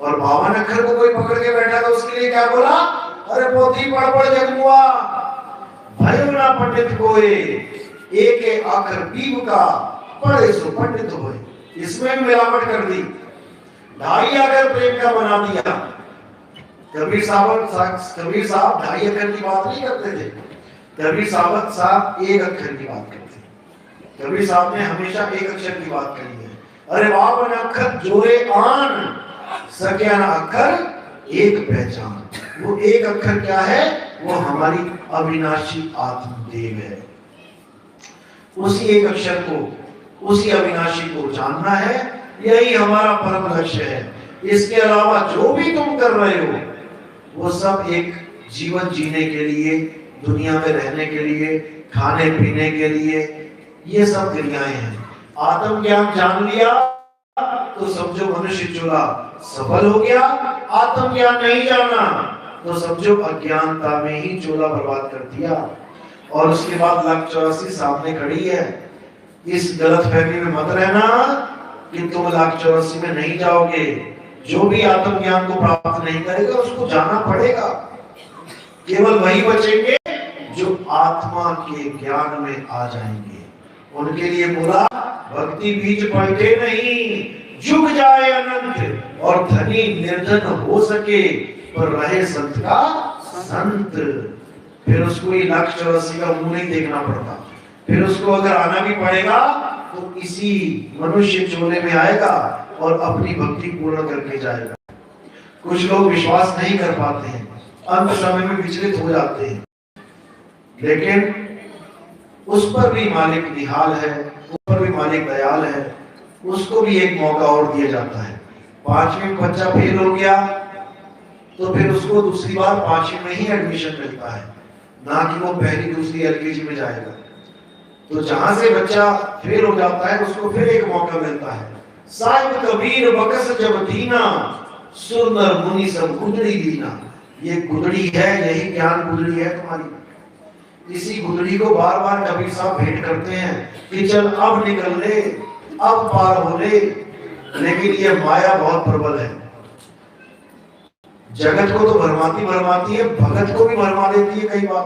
और 52 अक्षर को कोई पकड़ के बैठा था, उसके लिए क्या बोला? अरे पोथी पढ़ पढ़ जगमुआ, भयो ना पंडित कोई, एक अक्षर पीव का पढ़े सो पंडित होए। इसमें भी मिलावट कर दी, ढाई अक्षर प्रेम का बना दिया। कबीर साहब ढाई अक्षर की बात नहीं करते थे। कबीर साहब एक अक्षर की बात करते थे। कबीर साहब ने हमेशा एक अक्षर की बात करी है। अरे 52 अक्षर जोड़े आन, सके ना अक्षर एक पहचान। वो एक अक्षर क्या है? वो हमारी अविनाशी आत्मदेव है। उसी एक अक्षर को, उसी अविनाशी को जानना है, यही हमारा परम लक्ष्य है। इसके अलावा जो भी तुम कर रहे हो वो सब एक जीवन जीने के लिए, दुनिया में रहने के लिए, खाने पीने के लिए, ये सब क्रियाएं हैं। आत्म ज्ञान जान लिया तो समझो मनुष्य चूल्हा सफल हो गया। आत्म ज्ञान नहीं जाना तो समझो अज्ञानता में ही चूल्हा बर्बाद कर दिया। और उसके बाद 1,84,000 सामने खड़ी है। इस गलत फहमी में मत रहना कि तुम 1,84,000 में नहीं जाओगे। जो भी आत्मज्ञान को प्राप्त नहीं करेगा उसको जाना पड़ेगा। केवल वही बचेंगे जो आत्मा के ज्ञान में आ जाएंगे। उनके लिए बोला भक्ति बीज पलटे नहीं, जुग जाए अनंत और धनी निर्धन हो सके पर रहे संत का संत। फिर उसको ये 1,84 का मुंह नहीं देखना पड़ता। फिर उसको अगर आना भी पड़ेगा तो इसी मनुष्य चोले में आएगा और अपनी भक्ति पूर्ण करके जाएगा। कुछ लोग विश्वास नहीं कर पाते हैं, अंत समय में विचलित हो जाते हैं, लेकिन उस पर भी मालिक निहाल है, उस पर भी मालिक दयाल है, उसको भी एक मौका और दिया जाता है। 5वीं में बच्चा फेल हो गया तो फिर उसको दूसरी बार 5वीं में ही एडमिशन मिलता है, ना कि वो पहली दूसरी एलकेजी में जाएगा। तो जहां से बच्चा फेल हो जाता है उसको फिर एक मौका मिलता है। साहिब कबीर बकस जब दीना, सुर नर मुनि सब गुदड़ी दीना। ये गुदड़ी है, यही ज्ञान गुदड़ी है तुम्हारी। इसी गुदड़ी को बार बार कबीर साहब भेंट करते हैं कि चल अब निकल ले, अब पार हो ले। लेकिन ये माया बहुत प्रबल है, जगत को तो भरमाती है, भगत को भी भरमा देती है। कई बार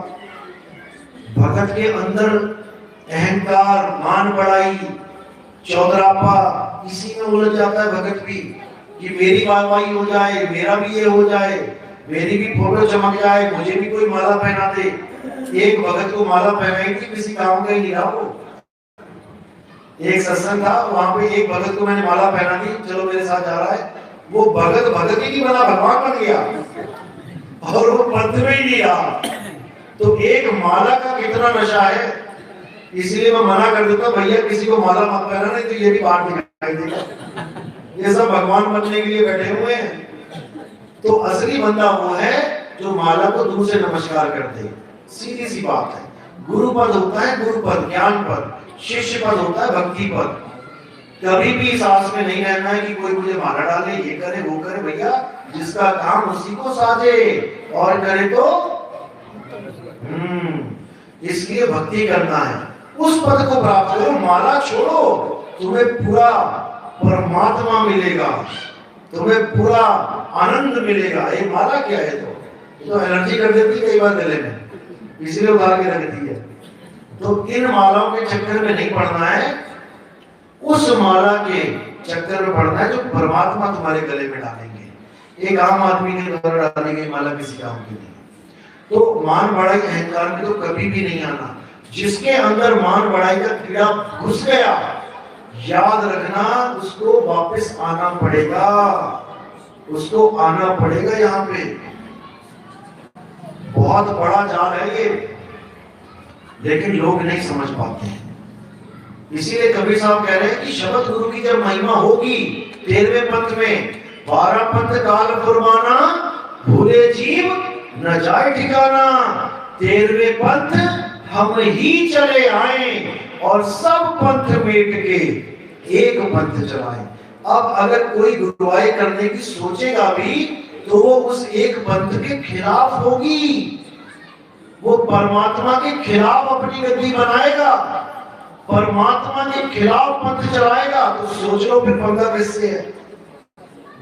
भगत के अंदर अहंकार, मान बढ़ाई, चौधरापा, इसी में उलझ जाता है भगत भी कि मेरी वाहवाही हो जाए, मेरा भी ये हो जाए, मेरी भी फोटो चमक जाए, मुझे भी कोई माला पहना दे। एक भगत को माला पहनाई थी, किसी काम का ही नहीं रहा वो। एक सत्संग था, वहां पे एक भगत को मैंने माला पहना दी, चलो मेरे साथ जा रहा है। वो भगत भगत ही नहीं बना, भगवान बन गया और वो पंथ में ही नहीं रहा। तो एक माला का कितना नशा है, इसलिए मैं मना कर देता भैया किसी को माला मत पहना, नहीं तो ये भी बाहर दिखाई देगा। ये सब भगवान बनने के लिए बैठे हुए हैं। तो असली बंदा वो है जो माला को दूर से नमस्कार कर दे। सीधी सी बात है। गुरु पद होता है गुरु पद, ज्ञान पद, शिष्य पद होता है भक्ति पद। कभी भी इस आस में नहीं रहना है कि कोई मुझे माला डाले, ये करे वो करे। भैया जिसका काम उसी को साजे, और करे तो इसलिए भक्ति करना है, उस पद को प्राप्त करो। माला छोड़ो, तुम्हें पूरा परमात्मा मिलेगा, तुम्हें पूरा आनंद मिलेगा। ये माला क्या है? तो एनर्जी कर देती है कई बार गले में, इसीलिए उतार के रखती है। तो इन मालाओं के चक्कर में नहीं पड़ना है, उस माला के चक्कर में पड़ना है जो परमात्मा तुम्हारे गले में डालेंगे। एक आम आदमी के द्वारा डाली गई माला किसी काम की नहीं। तो मान बढ़ाई अहंकार में तो कभी भी नहीं आना। जिसके अंदर मान बढ़ाई का कीड़ा घुस गया, याद रखना उसको वापस आना पड़ेगा, उसको आना पड़ेगा। यहाँ पे बहुत बड़ा जाल है ये, लेकिन लोग नहीं समझ पाते हैं। इसीलिए कबीर साहब कह रहे हैं कि शब्द गुरु की जब महिमा होगी 13वें पंथ में, 12 पंथ काल फुरमाना, भूले जीव न जाए ठिकाना। 13वें पंथ हम ही चले आए और सब पंथ मेट के एक पंथ चलाए। अब अगर कोई गुरुआई करने की सोचेगा भी तो वो उस एक पंथ के खिलाफ होगी, वो परमात्मा के खिलाफ अपनी गद्दी बनाएगा, परमात्मा के खिलाफ पंथ चलाएगा। तो सोच लो फिर पंगा किससे है,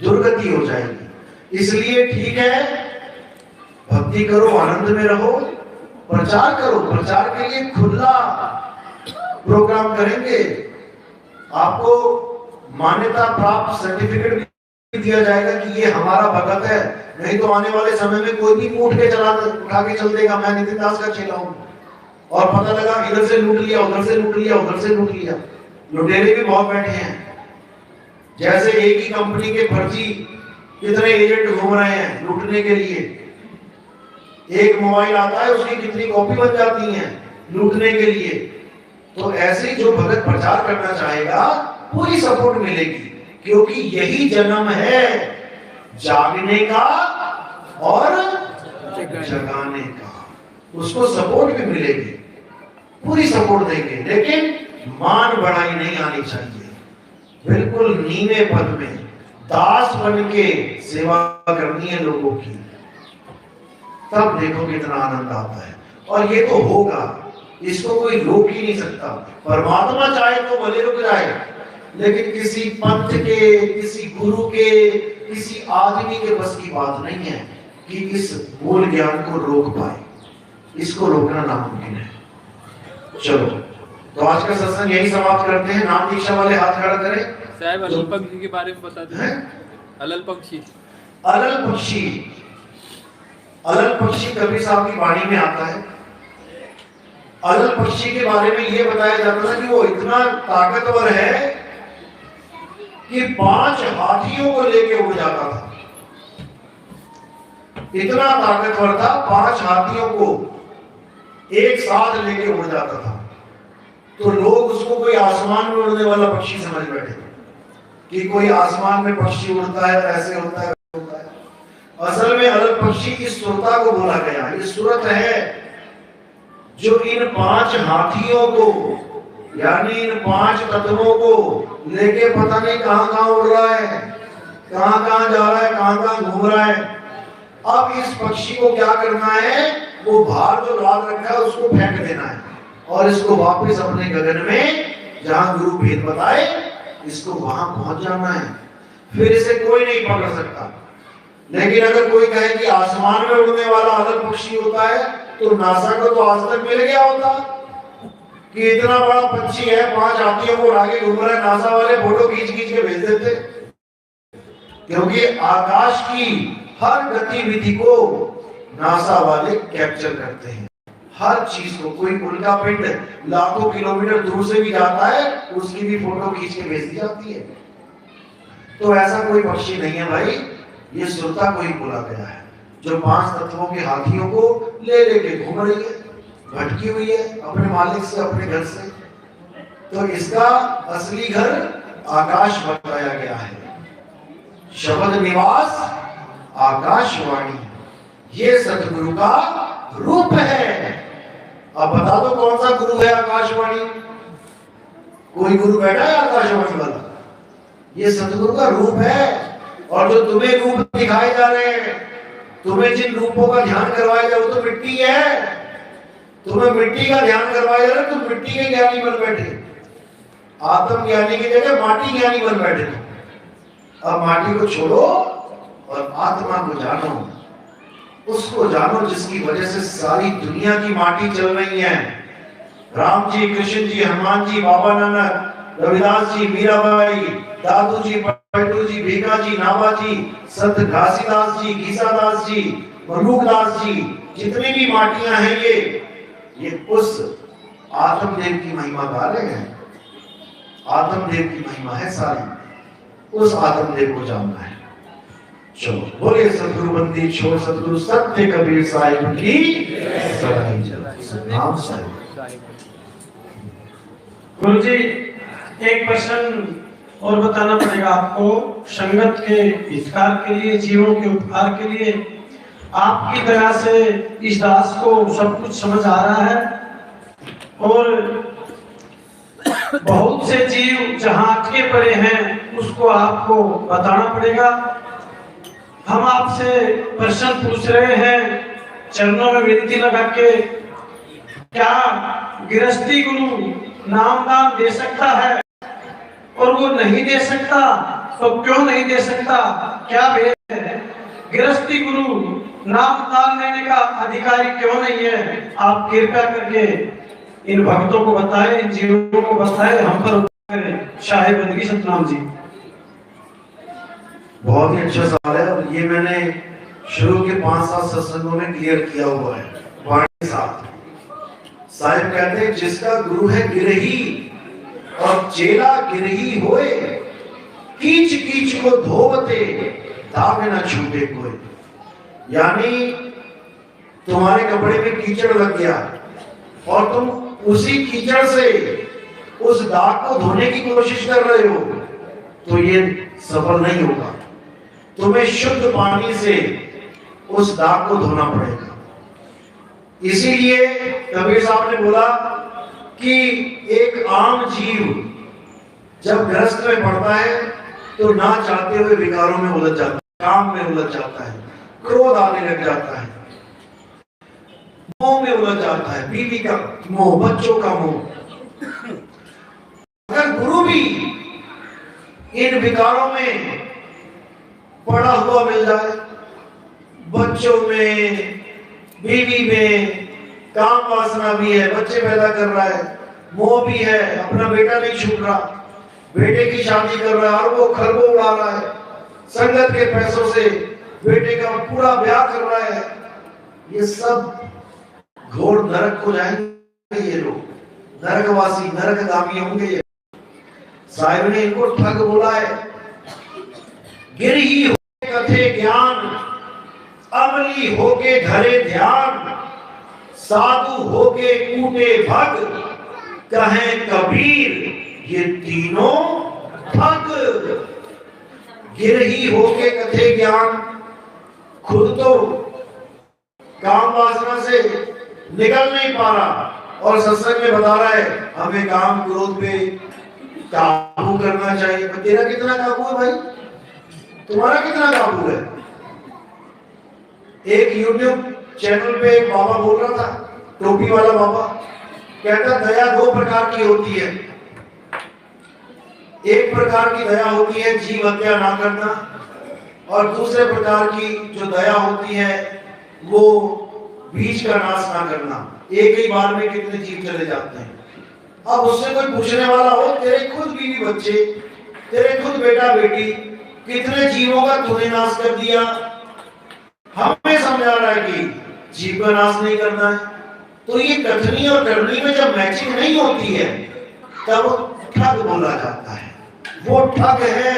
दुर्गति हो जाएगी। इसलिए ठीक है, भक्ति करो, आनंद में रहो, प्रचार करो। प्रचार के लिए खुला प्रोग्राम करेंगे, आपको मान्यता प्राप्त सर्टिफिकेट भी दिया जाएगा कि ये हमारा भगत है। नहीं तो आने वाले समय में कोई भी उठ के उठा के चल देगा, मैं नितिन दास का चेला हूं, और पता लगा इधर से लूट लिया, उधर से लूट लिया, उधर से लूट लिया। लुटेरे भी बहुत बैठे हैं। जैसे एक ही कंपनी के फर्जी कितने एजेंट घूम रहे हैं लूटने के लिए। एक मोबाइल आता है, उसकी कितनी कॉपी बन जाती हैं लूटने के लिए। तो ऐसे ही जो भगत प्रचार करना चाहेगा पूरी सपोर्ट मिलेगी, क्योंकि यही जन्म है जागने का और जगाने का। उसको सपोर्ट भी मिलेगी, पूरी सपोर्ट देंगे, लेकिन मान बढ़ाई नहीं आनी चाहिए। बिल्कुल नीवे पद में दास बन के सेवा करनी है लोगों की, तब देखो कितना आनंद आता है। और ये तो होगा, इसको कोई रोक ही नहीं सकता। परमात्मा चाहे तो भले रुक जाए, लेकिन किसी पंथ के, किसी गुरु के, किसी आदमी के बस की बात नहीं है कि इस मूल ज्ञान को रोक पाए। इसको रोकना नामुमकिन है। चलो, तो आज का सत्संग यही समाप्त करते हैं। नाम दीक्षा वाले हाथ खड़ा करें। साहब अलल पक्षी के बारे में बता दें। अलल पक्षी, अलल पक्षी, अलल पक्षी कबीर साहब की वाणी में आता है। अलल पक्षी के बारे में यह बताया जाता है कि वो इतना ताकतवर है कि 5 हाथियों को लेके उड़ जाता था। इतना ताकतवर था, 5 हाथियों को एक साथ लेके उड़ जाता था। तो लोग उसको कोई आसमान में उड़ने वाला पक्षी समझ बैठे कि कोई आसमान में पक्षी उड़ता है, ऐसे होता है, वैसे होता है। असल में अलल पक्षी की सुरता को बोला गया। ये सूरत है जो इन 5 हाथियों को, यानी इन 5 तत्वों को लेके पता नहीं कहां कहां उड़ रहा है, कहां कहां जा रहा है, कहां कहां घूम रहा है। अब इस पक्षी को क्या करना है, वो भार जो लाद रखा है उसको फेंक देना है और इसको वापस अपने गगन में, जहां गुरु भेद बताए, इसको वहां पहुंच जाना है। फिर इसे कोई नहीं पकड़ सकता। लेकिन अगर कोई कहे कि आसमान में उड़ने वाला अलग पक्षी होता है, तो नासा को तो आज तक मिल गया होता कि इतना बड़ा पक्षी है, 5 हाथियों को आगे घूम रहा है। नासा वाले फोटो खींच खींच के भेज देते, क्योंकि आकाश की हर गतिविधि को नासा वाले कैप्चर करते हैं। हर चीज को, कोई उल्का पिंड लाखों किलोमीटर दूर से भी जाता है, उसकी भी फोटो खींच के भेज दी जाती है। तो ऐसा कोई पक्षी नहीं है भाई, ये सुरता को ही बोला गया है, जो 5 तत्वों के हाथियों को ले लेके घूम रही है, भटकी हुई है अपने मालिक से, अपने घर से। तो इसका असली घर आकाश बताया गया है। शब्द निवास आकाशवाणी, ये सतगुरु का रूप है। अब बता दो कौन सा गुरु है आकाशवाणी? कोई गुरु बैठा है आकाशवाणी वाला? ये सतगुरु का रूप है। और जो तुम्हें रूप दिखाए जा रहे हैं, तुम्हें जिन रूपों का ध्यान करवाया जा रहा है, तो मिट्टी है। तुम्हें मिट्टी का ध्यान करवाया जा रहा है, तुम मिट्टी के ज्ञानी बन बैठे। आत्म ज्ञानी की जगह माटी ज्ञानी बन बैठे। अब माटी को छोड़ो और आत्मा को जानो। उसको जानो जिसकी वजह से सारी दुनिया की माटी चल रही है। राम जी, कृष्ण जी, हनुमान जी, बाबा नानक, रविदास जी, मीराबाई, दादू जी, पलटू जी, भीखा जी, नाभा जी, संत घासीदास जी, घीसादास जी, मनुकदास जी, जितनी भी माटियां हैं, ये उस आत्मदेव की महिमा गा रहे हैं। आत्मदेव की महिमा है सारी, उस आत्मदेव को जानना है। चलो बोले सतगुरु बंदी छोड़ सतगुरु सत्य कबीर साहिब की सदाई जय। नाम साहिब। गुरु जी, एक प्रश्न और बताना पड़ेगा आपको। संगत के हितकार के लिए, जीवों के उपकार के लिए, आपकी दया से इस दास को सब कुछ समझ आ रहा है और बहुत से जीव जहां अटके पड़े हैं उसको आपको बताना पड़ेगा। हम आपसे प्रश्न पूछ रहे हैं, चरणों में विनती लगा के, क्या गृहस्थी गुरु नामदान दे सकता है? और वो नहीं दे सकता तो क्यों नहीं दे सकता? क्या भेद है? गृहस्थी गुरु नामदान देने का अधिकारी क्यों नहीं है? आप कृपया करके इन भक्तों को बताएं, इन जीवों को बताएं, हम पर करें। शाहे बंदगी सतनाम जी। बहुत ही अच्छा सवाल है और ये मैंने शुरू के 5-7 सत्संगों में क्लियर किया हुआ है। वाणी साहिब कहते हैं, जिसका गुरु है गिरही और चेला गिरही होए, कीच कीच को धोवते दाग न छूटे कोई। यानी तुम्हारे कपड़े में कीचड़ लग गया और तुम उसी कीचड़ से उस दाग को धोने की कोशिश कर रहे हो, तो ये सफल नहीं होगा। तुम्हें शुद्ध पानी से उस दाग को धोना पड़ेगा। इसीलिए कबीर साहब ने बोला कि एक आम जीव जब ग्रस्त में पड़ता है तो ना चाहते हुए विकारों में उलझ जाता है, काम में उलझ जाता है, क्रोध आने लग जाता है, मोह में उलझ जाता है, बीवी का मोह, बच्चों का मोह। अगर गुरु भी इन विकारों में पढ़ा हुआ मिल जाए, बच्चों में, बीवी में काम वासना भी है, बच्चे पैदा कर रहा है, मोह भी है, अपना बेटा नहीं छूट रहा, बेटे की शादी कर रहा है और वो खरबों उड़ा रहा है, संगत के पैसों से बेटे का पूरा ब्याह कर रहा है। ये सब घोर नरक को जाएंगे, ये लोग नरकवासी, नरकगामी होंगे। ये साहिब ने इनको ठग बोला है। गिर ही होके कथे ज्ञान, अमली होके धरे ध्यान, साधु होके कूटे भग, कहें कबीर ये तीनों ठग। गिर ही होके कथे ज्ञान, खुद तो काम वासना से निकल नहीं पा रहा और सत्संग में बता रहा है हमें काम क्रोध पे काबू करना चाहिए। पर तेरा कितना काबू है भाई? तुम्हारा कितना काबू है? एक YouTube चैनल पे एक बाबा बोल रहा था, टोपी वाला बाबा, कहता दया दो प्रकार की होती है। एक प्रकार की दया होती है जीव हत्या ना करना, और दूसरे प्रकार की जो दया होती है वो बीज का नाश ना करना। एक ही बार में कितने जीव चले जाते हैं। अब उससे कोई पूछने वाला हो, तेरे खुद बीवी बच्चे, तेरे खुद बेटा बेटी, कितने जीवों का तूने नाश कर दिया। हमें समझा रहा है कि जीव का नाश नहीं करना है। तो ये कथनी और करनी में जब मैचिंग नहीं होती है तब ठग बोला जाता है। वो ठग है,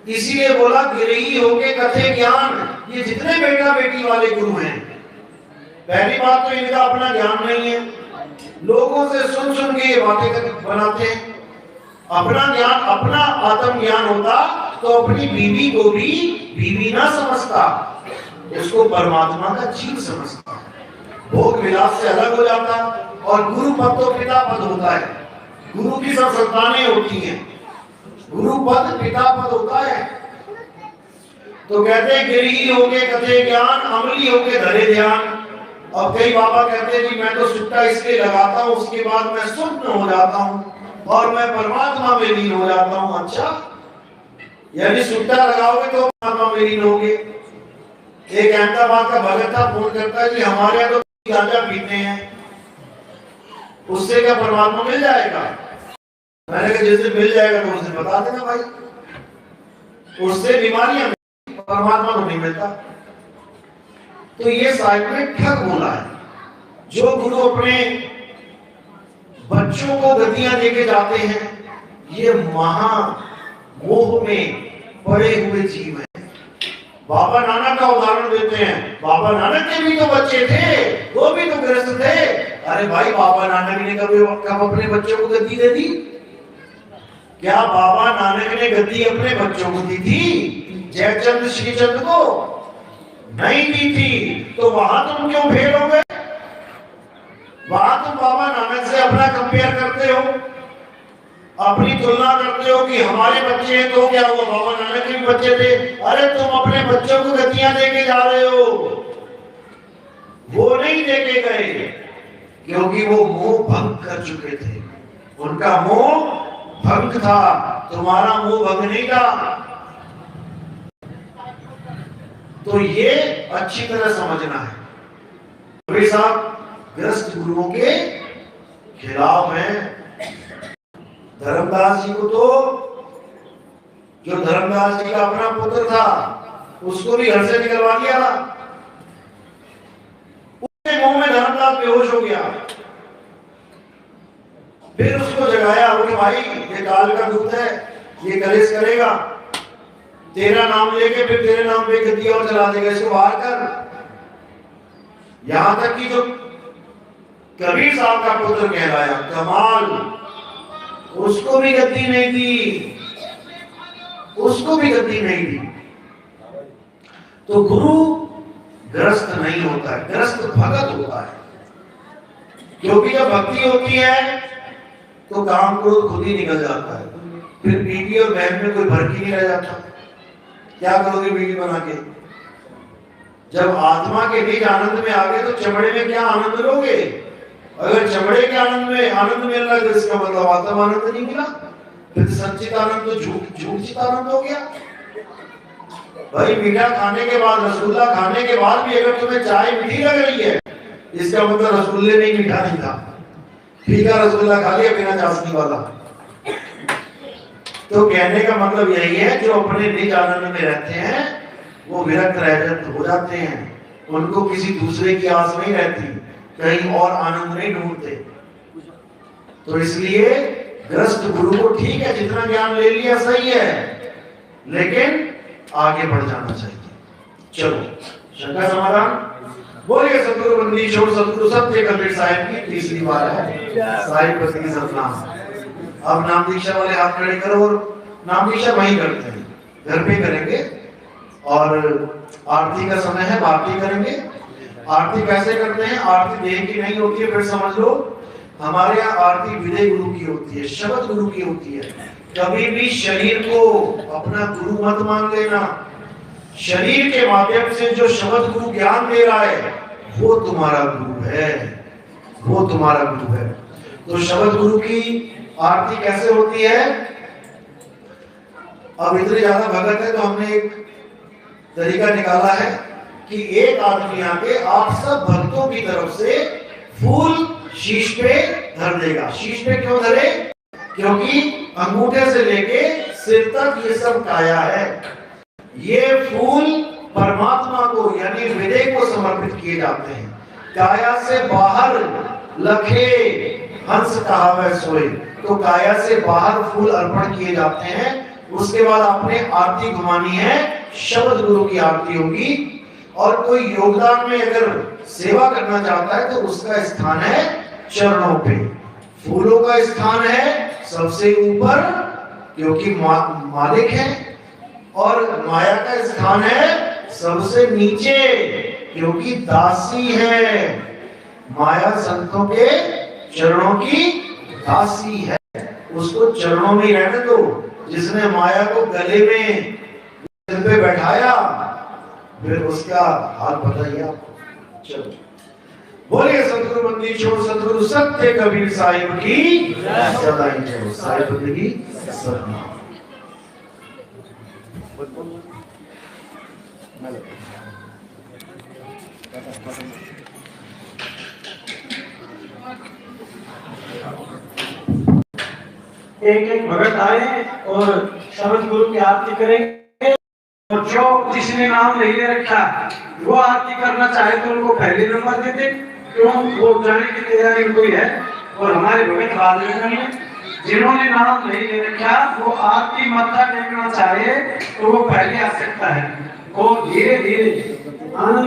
इसीलिए बोला गिरही होके कथे ज्ञान। ये जितने बेटा बेटी वाले गुरु हैं, पहली बात तो इनका अपना ज्ञान नहीं है, लोगों से सुन सुन के ये बातें बनाते हैं। अपना ज्ञान, अपना आत्म ज्ञान होता तो अपनी बीवी को भी बीवी ना समझता, उसको परमात्मा का जीव समझता, भोग विलास से अलग हो जाता। और गुरु पद तो पिता पद होता है, गुरु की सब संतानें होती हैं, गुरु पद पिता पद होता है। तो कहते हैं गिरही होके कथे ज्ञान, अमली होके धरे ध्यान। अब कई बाबा कहते हैं कि मैं तो सुट्टा इसलिए लगाता हूँ, उसके बाद मैं सुप्त हो जाता हूँ और मैं परमात्मा में लीन हो जाता हूँ। अच्छा, यानी सुट्टा लगाओगे तो परमात्मा में लीन होगे। एक अहमदाबाद का भगत था, फोन करता है कि हमारे यहाँ तो गांजा पीते हैं, उससे क्या परमात्मा मिल जाएगा? मैंने कहा जैसे मिल जाएगा तो उसे बता देना भाई, उससे बीमारियां, परमात्मा को नहीं मिलता। तो ये साहिब ने ठग बोला है। जो गुरु अपने बच्चों को गद्दियां देके जाते हैं, ये महा मोह में पड़े हुए जीव हैं। बाबा नानक का उदाहरण देते हैं। बाबा नानक के भी तो बच्चे थे, वो भी तो गृहस्थ थे। अरे भाई, बाबा नानक ने कब अपने बच्चों को गद्दी दे दी? क्या बाबा नानक ने गद्दी अपने बच्चों को दी थी? जयचंद श्रीचंद को नहीं दी थी। तो वहां तुम क्यों फेल हो गए? वहां तुम बाबा नानक से अपना कंपेयर करते हो, अपनी तुलना करते हो कि हमारे बच्चे हैं तो क्या हुआ, बाबा नानक के भी बच्चे थे। अरे तुम अपने बच्चों को गद्दियां देके जा रहे हो, वो नहीं देके गए क्योंकि वो मोह भंग कर चुके थे। उनका मोह भंग था, तुम्हारा मोह भंग नहीं था। तो ये अच्छी तरह समझना है। भाई साहब ग्रस्त गुरुओं के खिलाफ हैं। धर्मदास जी को तो, जो धर्मदास जी का अपना पुत्र था, उसको भी घर से निकलवा दिया था। उसके मुंह में धर्मदास बेहोश हो गया। फिर उसको जगाया, बोले भाई ये काल का दूत है, ये कलेश करेगा, तेरा नाम लेके फिर तेरे नाम पे गद्दी और चला देगा, इसको बाहर कर। यहां तक कि जो कबीर साहब का पुत्र कहलाया कमाल, उसको भी गद्दी नहीं दी, उसको भी गद्दी नहीं दी। तो गुरु ग्रस्त नहीं होता है, ग्रस्त भगत होता है। क्योंकि जब भक्ति होती है तो काम क्रोध खुद ही निकल जाता है। फिर बीवी और बहन में कोई फर्क ही नहीं रह जाता। क्या करोगे बीवी बना के? जब आत्मा के बीच आनंद में आ गए तो चमड़े में क्या आनंद लोगे? अगर चमड़े के आनंद में आनंद मिल रहा है तो इसका मतलब आत्म आनंद नहीं मिला, फिर संचित आनंद तो झूठित आनंद हो गया। भाई मीठा खाने के बाद, रसगुल्ला खाने के बाद भी अगर तुम्हें चाय मीठी लग रही है, इसका मतलब रसगुल्ले में मीठा नहीं था, फीका रसगुल्ला खा लिया बिना चाशनी वाला। तो कहने का मतलब यही है, जो अपने निज आनंद में रहते हैं वो विरक्त रह हो जाते हैं, उनको किसी दूसरे की आस नहीं रहती, कहीं और आनंद नहीं ढूंढते। तो इसलिए ग्रस्त गुरु को ठीक है, जितना ज्ञान ले लिया सही है, लेकिन आगे बढ़ जाना चाहिए। चलो शंका समाधान। बोलिए सतगुरु बंदी छोड़ सतगुरु सत्य कबीर साहिब की तीसरी बार है साहिब पति की सतनाम। अब नाम दीक्षा वाले हाथ खड़े करो, और नाम दीक्षा वहीं करते हैं, घर पे करेंगे, और आरती का समय है, आरती करेंगे। आरती कैसे करते हैं? आरती देह की नहीं होती है, फिर समझ लो हमारे यहाँ आरती विनय गुरु की होती है, शब्द गुरु की होती है। कभी भी शरीर को अपना गुरु मत मान लेना। शरीर के माध्यम से जो शब्द गुरु ज्ञान दे रहा है वो तुम्हारा गुरु है, वो तुम्हारा गुरु है। तो शब्द गुरु की आरती कैसे होती है? अब इतने ज्यादा भगत है तो हमने एक तरीका निकाला है कि एक आदमी आके आप सब भक्तों की तरफ से फूल शीश पे धर देगा। शीश पे क्यों धरे? क्योंकि अंगूठे से लेके सिर तक ये सब काया है। ये फूल परमात्मा को यानी हृदय को समर्पित किए जाते हैं। काया से बाहर लखे हंस कहावै सोए, तो काया से बाहर फूल अर्पण किए जाते हैं। उसके बाद आपने आरती घुमानी है, शब्द गुरु की आरती होगी। और कोई योगदान में अगर सेवा करना चाहता है तो उसका स्थान है चरणों पे। फूलों का स्थान है सबसे ऊपर क्योंकि मालिक है, और माया का स्थान है सबसे नीचे क्योंकि दासी है। माया संतों के चरणों की दासी है, उसको चरणों में रहने दो। जिसने माया को गले में दिल पे बैठाया फिर उसका हाल बताइए आपको। चलो बोलिए सतगुरु बंदी छोड़ सतगुरु सत्य कबीर साहिब की सदा जय। साहिब बंदी की सतनाम। एक एक भगत आए और शब्द गुरु की आरती करेंगे, और जो जिसने नाम नहीं ले रखा वो आरती करना चाहे तो उनको पहले नंबर दे दे, क्यों वो जाने की तैयारी कोई है। और हमारे भगत राजस्थान में जिन्होंने नाम नहीं ले रखा वो आरती मत्था टेकना चाहे तो वो पहले आ सकता है। और धीरे धीरे आनंद